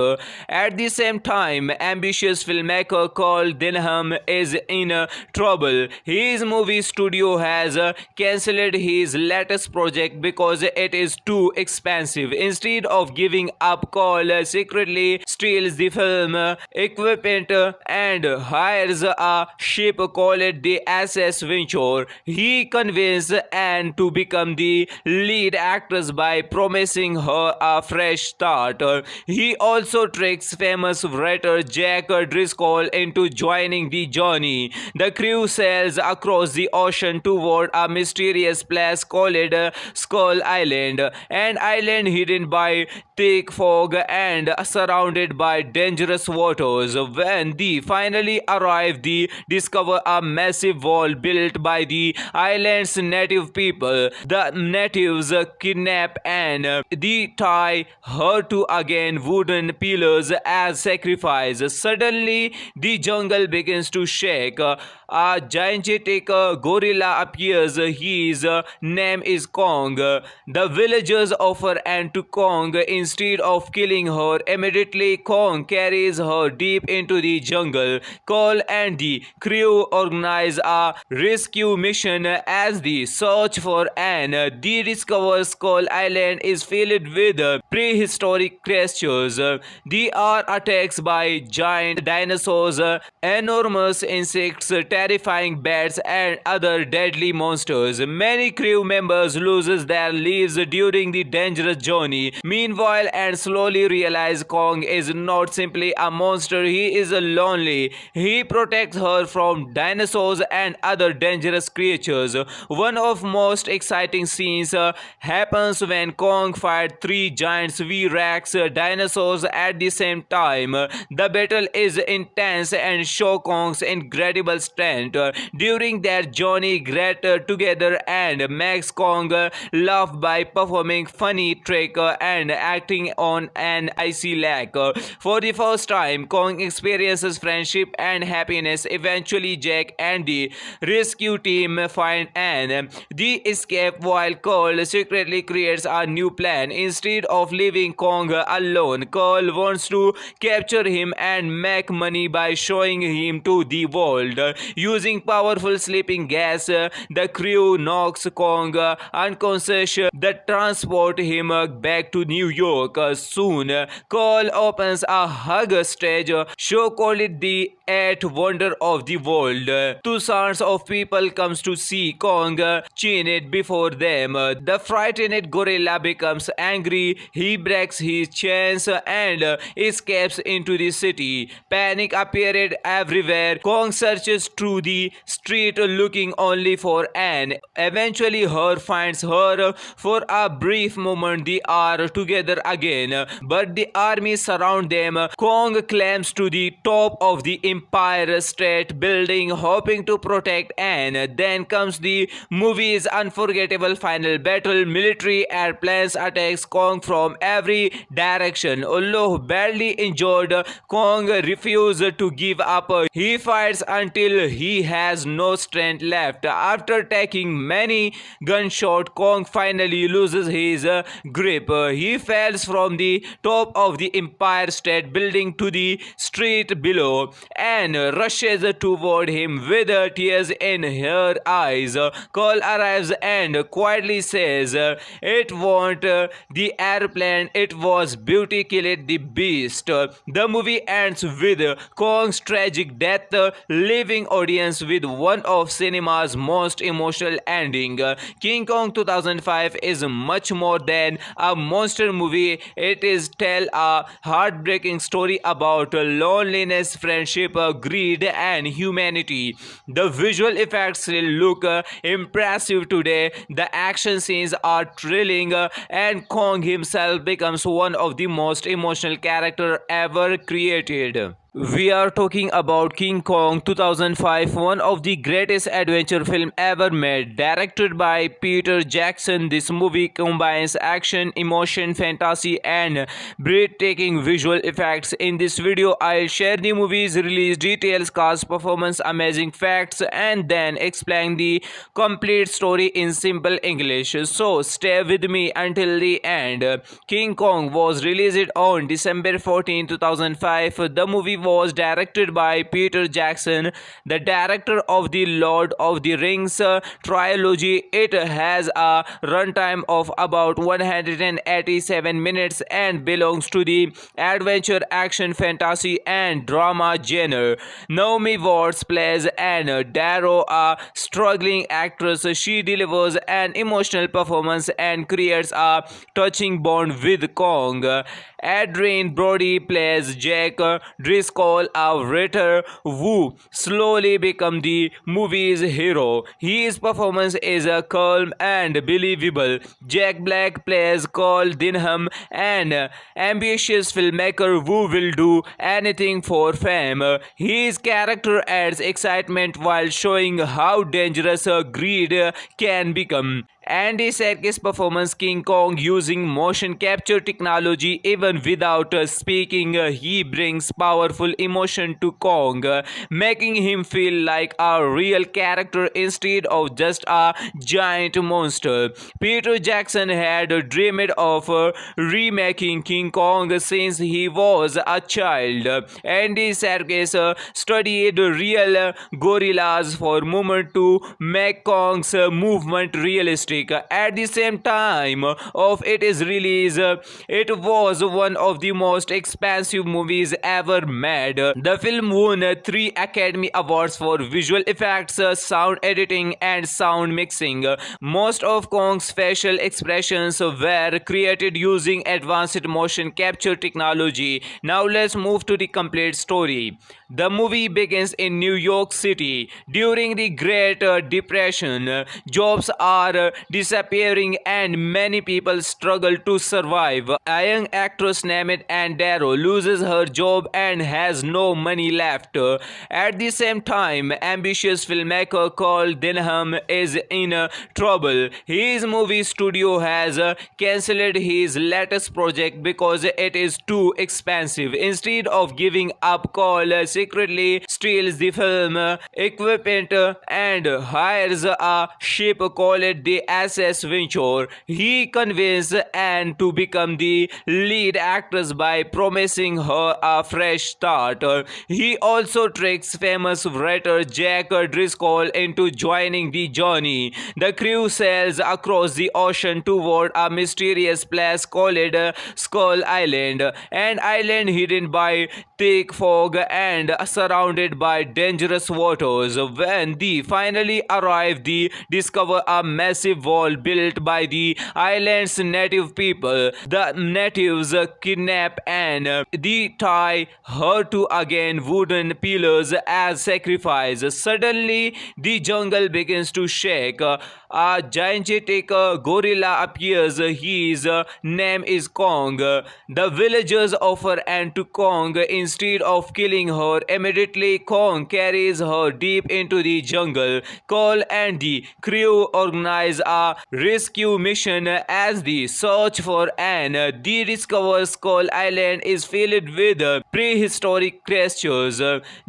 At the same time, ambitious filmmaker Carl Denham is in trouble. His movie studio has cancelled his latest project because it is too expensive. Instead of giving up, Carl secretly steals the film equipment and hires a ship called the SS Venture. He convinces Anne to become the lead actress by promising her a fresh start. He also tricks famous writer Jack Driscoll into joining the journey. The crew sails across the ocean toward a mysterious place called Skull Island, an island hidden by thick fog and surrounded by dangerous waters. When they finally arrive, they discover a massive wall built by the island's native people. The natives kidnap Anne. They tie her to again wooden pillars as sacrifice. Suddenly, the jungle begins to shake. A gigantic gorilla appears. His name is Kong. The villagers offer Anne to Kong instead of killing her. Immediately, Kong carries her deep into the jungle. Cole and the crew organize a rescue mission as they search for Anne. They discover Skull Island is filled with prehistoric creatures. They are attacked by giant dinosaurs, enormous insects, terrifying bats, and other deadly monsters. Many crew members lose their lives during the dangerous journey. Meanwhile, Anne slowly realizes Kong is not simply a monster, he is lonely. He protects her from dinosaurs and other dangerous creatures. One of most exciting scenes happens when Kong fights 3 giants V-Rex dinosaurs at the same time. The battle is intense and shows Kong's incredible strength. During their journey, Great together and makes Kong laugh by performing funny trick and acting on an icy lake. For the first time, Kong experiences friendship and happiness. Eventually, Jack and the rescue team find Anne. They escape while Carl secretly creates a new plan. Instead of leaving Kong alone, Carl wants to capture him and make money by showing him to the world. Using powerful sleeping gas, the crew knocks Kong unconscious that transport him back to New York. Soon, Cole opens a hug stage show called it the Eighth Wonder of the World. Thousands of people comes to see Kong chained before them. The frightened gorilla becomes angry. He breaks his chains and escapes into the city. Panic appeared everywhere. Kong searches through the street looking only for Anne. Eventually, her finds her. For a brief moment, they are together again, but the army surround them. Kong climbs to the top of the Empire State Building, hoping to protect Anne. Then comes the movie's unforgettable final battle. Military airplanes attacks Kong from every direction. Although badly injured, Kong refuses to give up. He fights until he has no strength left. After taking many gunshots, Kong finally loses his grip. He falls from the top of the Empire State Building to the street below and rushes toward him with tears in her eyes. Cole arrives and quietly says, "It wasn't the airplane, it was beauty killed the beast." The movie ends with Kong's tragic death, leaving audience with one of cinema's most emotional ending. King Kong 2005 is much more than a monster movie. It is tell a heartbreaking story about loneliness, friendship, greed, and humanity. The visual effects still look impressive today. The action scenes are thrilling, and Kong himself becomes one of the most emotional character ever created. We are talking about King Kong 2005, one of the greatest adventure film ever made. Directed by Peter Jackson, this movie combines action, emotion, fantasy, and breathtaking visual effects. In this video, I'll share the movie's release details, cast, performance, amazing facts, and then explain the complete story in simple English. So stay with me until the end. King Kong was released on December 14, 2005. The movie was directed by Peter Jackson, the director of the Lord of the Rings trilogy. It has a runtime of about 187 minutes and belongs to the adventure, action, fantasy, and drama genre. Naomi Watts plays Anne Darrow, a struggling actress. She delivers an emotional performance and creates a touching bond with Kong. Adrien Brody plays Jack Driscoll, a writer who slowly becomes the movie's hero. His performance is calm and believable. Jack Black plays Cole Denham, an ambitious filmmaker who will do anything for fame. His character adds excitement while showing how dangerous greed can become. Andy Serkis performs King Kong using motion capture technology. Even without speaking, he brings powerful emotion to Kong, making him feel like a real character instead of just a giant monster. Peter Jackson had dreamed of remaking King Kong since he was a child. Andy Serkis studied real gorillas for a moment to make Kong's movement realistic. At the same time of its release, it was one of the most expensive movies ever made. The film won 3 Academy Awards for visual effects, sound editing, and sound mixing. Most of Kong's facial expressions were created using advanced motion capture technology. Now let's move to the complete story. The movie begins in New York City. During the Great Depression, jobs are disappearing and many people struggle to survive. A young actress named Anne Darrow loses her job and has no money left. At the same time, ambitious filmmaker Cole Denham is in trouble. His movie studio has cancelled his latest project because it is too expensive. Instead of giving up, Cole secretly steals the film equipment and hires a ship called the SS Venture. He convinces Anne to become the lead actress by promising her a fresh start. He also tricks famous writer Jack Driscoll into joining the journey. The crew sails across the ocean toward a mysterious place called Skull Island, an island hidden by thick fog and surrounded by dangerous waters. When they finally arrive, they discover a massive wall built by the island's native people. The natives kidnap Anne. They tie her to again wooden pillars as sacrifice. Suddenly, the jungle begins to shake. A gigantic gorilla appears. His name is Kong. The villagers offer Anne to Kong instead of killing her. Immediately, Kong carries her deep into the jungle. Cole and the crew organize a rescue mission as they search for Anne. They discover Skull Island is filled with prehistoric creatures.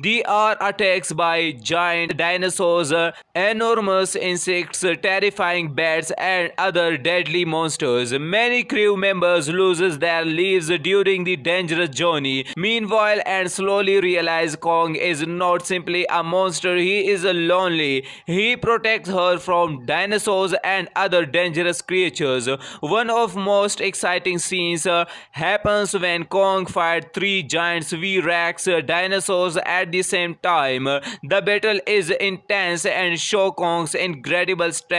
They are attacked by giant dinosaurs, enormous insects, terrifying bats, and other deadly monsters. Many crew members lose their lives during the dangerous journey. Meanwhile, Anne slowly realizes Kong is not simply a monster, he is lonely. He protects her from dinosaurs and other dangerous creatures. One of most exciting scenes happens when Kong fights three giants V-Rex dinosaurs at the same time. The battle is intense and shows Kong's incredible strength.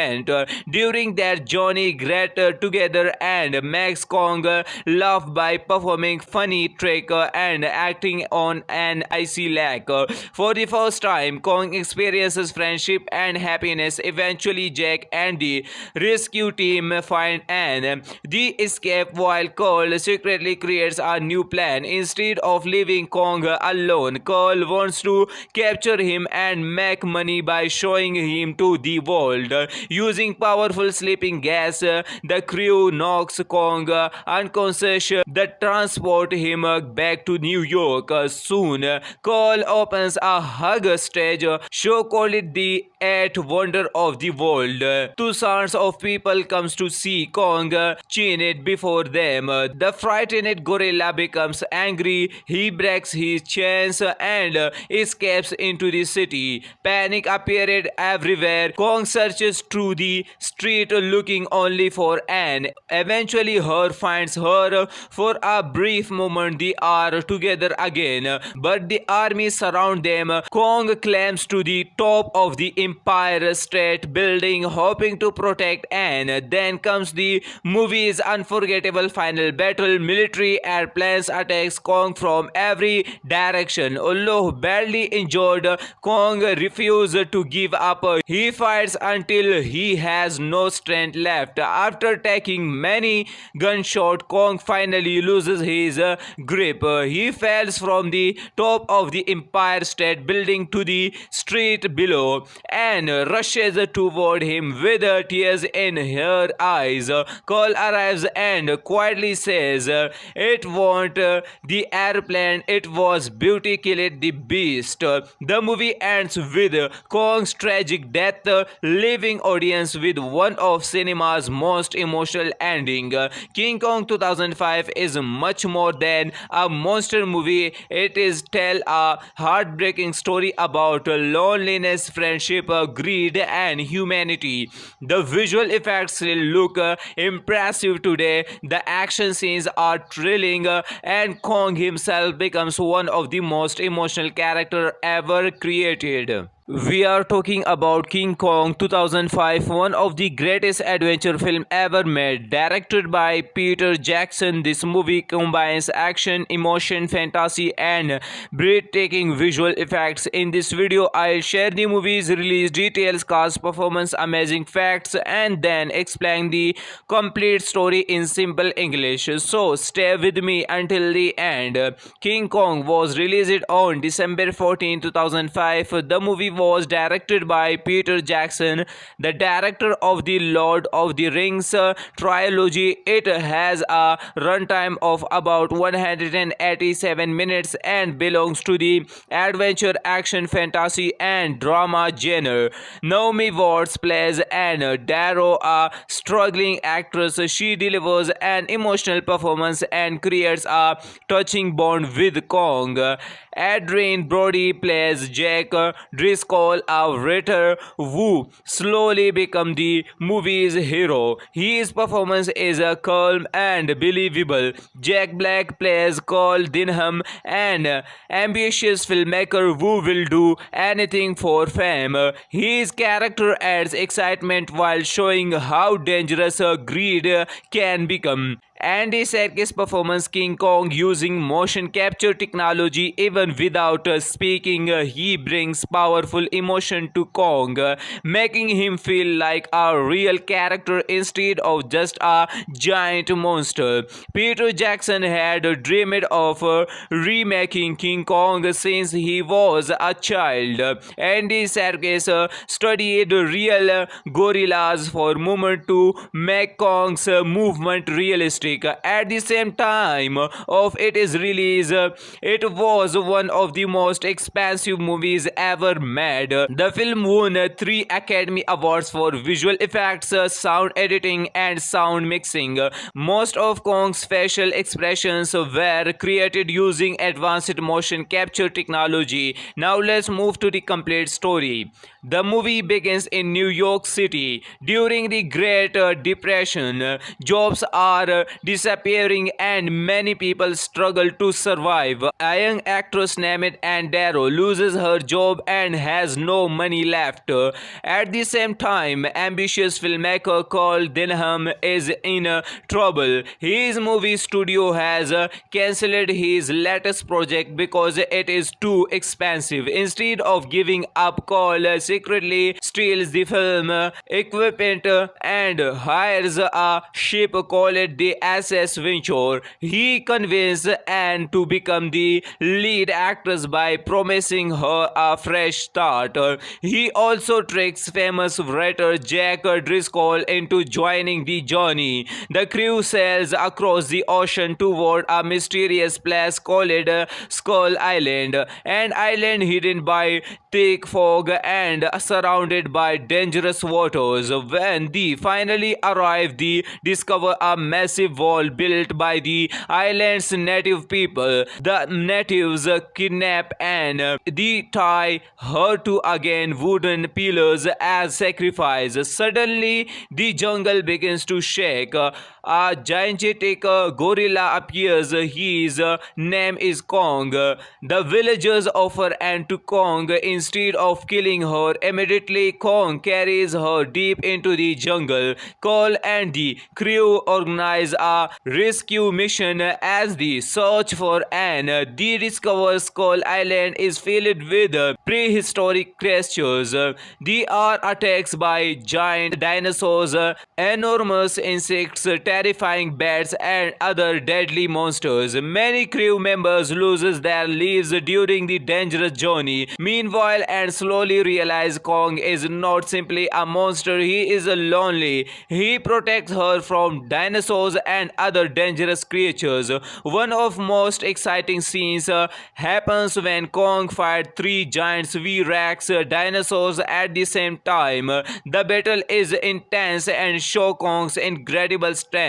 During their journey, Great together and makes Kong laugh by performing funny trick and acting on an icy lake. For the first time, Kong experiences friendship and happiness. Eventually, Jack and the rescue team find Anne. They escape while Cole secretly creates a new plan. Instead of leaving Kong alone, Cole wants to capture him and make money by showing him to the world. Using powerful sleeping gas, the crew knocks Kong unconscious that transport him back to New York. Soon, Cole opens a hug stage show called the Eighth Wonder of the World. Thousands of people comes to see Kong chained before them. The frightened gorilla becomes angry. He breaks his chains and escapes into the city. Panic appeared everywhere. Kong searches through the street looking only for Anne. Eventually, her finds her. For a brief moment, they are together again, but the army surround them. Kong climbs to the top of the Empire State Building, hoping to protect Anne. Then comes the movie's unforgettable final battle. Military airplanes attacks Kong from every direction. Although badly injured, Kong refuses to give up. He fights until he has no strength left. After taking many gunshots, Kong finally loses his grip. He falls from the top of the Empire State Building to the street below and rushes toward him with tears in her eyes. Cole arrives and quietly says, "It wasn't the airplane, it was beauty killed the beast." The movie ends with Kong's tragic death, leaving audience with one of cinema's most emotional ending. King Kong 2005 is much more than a monster movie. It is tell a heartbreaking story about loneliness, friendship, greed, and humanity. The visual effects still look impressive today. The action scenes are thrilling, and Kong himself becomes one of the most emotional characters ever created. We are talking about King Kong 2005, one of the greatest adventure film ever made. Directed by Peter Jackson, this movie combines action, emotion, fantasy, and breathtaking visual effects. In this video, I'll share the movie's release details, cast, performance, amazing facts, and then explain the complete story in simple English. So stay with me until the end. King Kong was released on December 14, 2005. The movie was directed by Peter Jackson, the director of the Lord of the Rings trilogy. It has a runtime of about 187 minutes and belongs to the adventure, action, fantasy, and drama genre. Naomi Watts plays Anne Darrow, a struggling actress. She delivers an emotional performance and creates a touching bond with Kong. Adrien Brody plays Jack Driscoll, a writer who slowly becomes the movie's hero. His performance is calm and believable. Jack Black plays Carl Denham, an ambitious filmmaker who will do anything for fame. His character adds excitement while showing how dangerous greed can become. Andy Serkis performs King Kong using motion capture technology. Even without speaking, he brings powerful emotion to Kong, making him feel like a real character instead of just a giant monster. Peter Jackson had dreamed of remaking King Kong since he was a child. Andy Serkis studied real gorillas for a moment to make Kong's movement realistic. At the same time of its release, it was one of the most expensive movies ever made. The film won 3 Academy Awards for visual effects, sound editing, and sound mixing. Most of Kong's facial expressions were created using advanced motion capture technology. Now let's move to the complete story. The movie begins in New York City during the Great Depression. Jobs are disappearing and many people struggle to survive. A young actress named Anne Darrow loses her job and has no money left. At the same time, ambitious filmmaker Carl Denham is in trouble. His movie studio has cancelled his latest project because it is too expensive. Instead of giving up, Carl secretly steals the film equipment and hires a ship called the SS Venture. He convinces Anne to become the lead actress by promising her a fresh start. He also tricks famous writer Jack Driscoll into joining the journey. The crew sails across the ocean toward a mysterious place called Skull Island, an island hidden by thick fog and surrounded by dangerous waters. When they finally arrive, they discover a massive wall built by the island's native people. The natives kidnap Anne. They tie her to again wooden pillars as sacrifice. Suddenly, the jungle begins to shake. A gigantic gorilla appears. His name is Kong. The villagers offer Anne to Kong instead of killing her. Immediately, Kong carries her deep into the jungle. Cole and the crew organize a rescue mission as they search for Anne. They discover Skull Island is filled with prehistoric creatures. They are attacked by giant dinosaurs, enormous insects, terrifying bats, and other deadly monsters. Many crew members lose their lives during the dangerous journey. Meanwhile, Anne slowly realizes Kong is not simply a monster, he is lonely. He protects her from dinosaurs and other dangerous creatures. One of most exciting scenes happens when Kong fights 3 giant V-Rex dinosaurs at the same time. The battle is intense and shows Kong's incredible strength.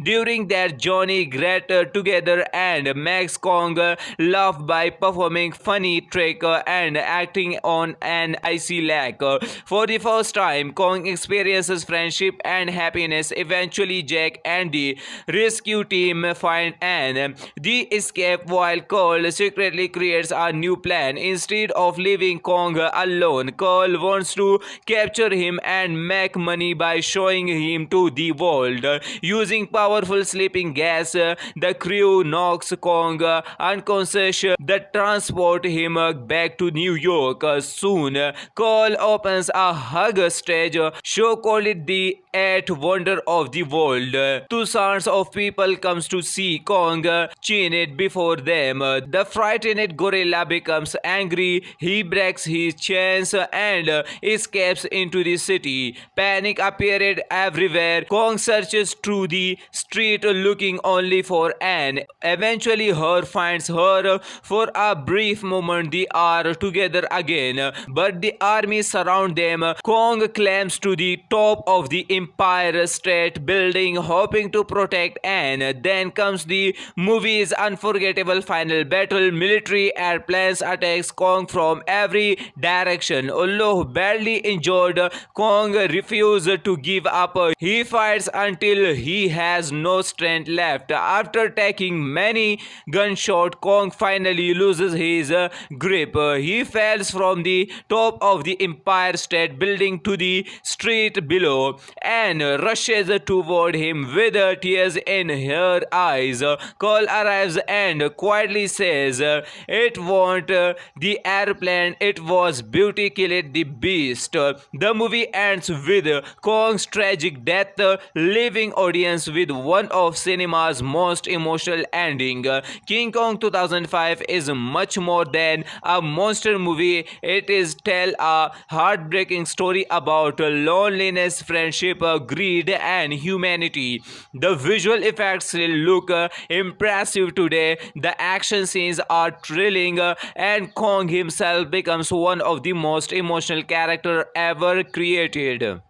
During their journey, Great together and makes Kong laugh by performing funny trick and acting on an icy lake. For the first time, Kong experiences friendship and happiness. Eventually, Jack and the rescue team find Anne. They escape while Carl secretly creates a new plan. Instead of leaving Kong alone, Carl wants to capture him and make money by showing him to the world. Using powerful sleeping gas, the crew knocks Kong unconscious that transport him back to New York. Soon, Cole opens a hug stage show called it the Eighth Wonder of the World. Thousands of people comes to see Kong chain it before them. The frightened gorilla becomes angry. He breaks his chains and escapes into the city. Panic appeared everywhere. Kong searches through the street looking only for Anne. Eventually her finds her. For a brief moment they are together again, but the army surround them. Kong climbs to the top of the Empire State Building hoping to protect Anne. Then comes the movie's unforgettable final battle. Military airplanes attacks Kong from every direction. Although badly injured, Kong refuses to give up. He fights until he has no strength left. After taking many gunshots, Kong finally loses his grip. He falls from the top of the Empire State Building to the street below and rushes toward him with tears in her eyes. Cole arrives and quietly says, "It wasn't the airplane, it was beauty killed the beast." The movie ends with Kong's tragic death, leaving audience with one of cinema's most emotional ending. King Kong 2005 is much more than a monster movie. It is tell a heartbreaking story about loneliness, friendship, greed, and humanity. The visual effects still look impressive today. The action scenes are thrilling, and Kong himself becomes one of the most emotional characters ever created.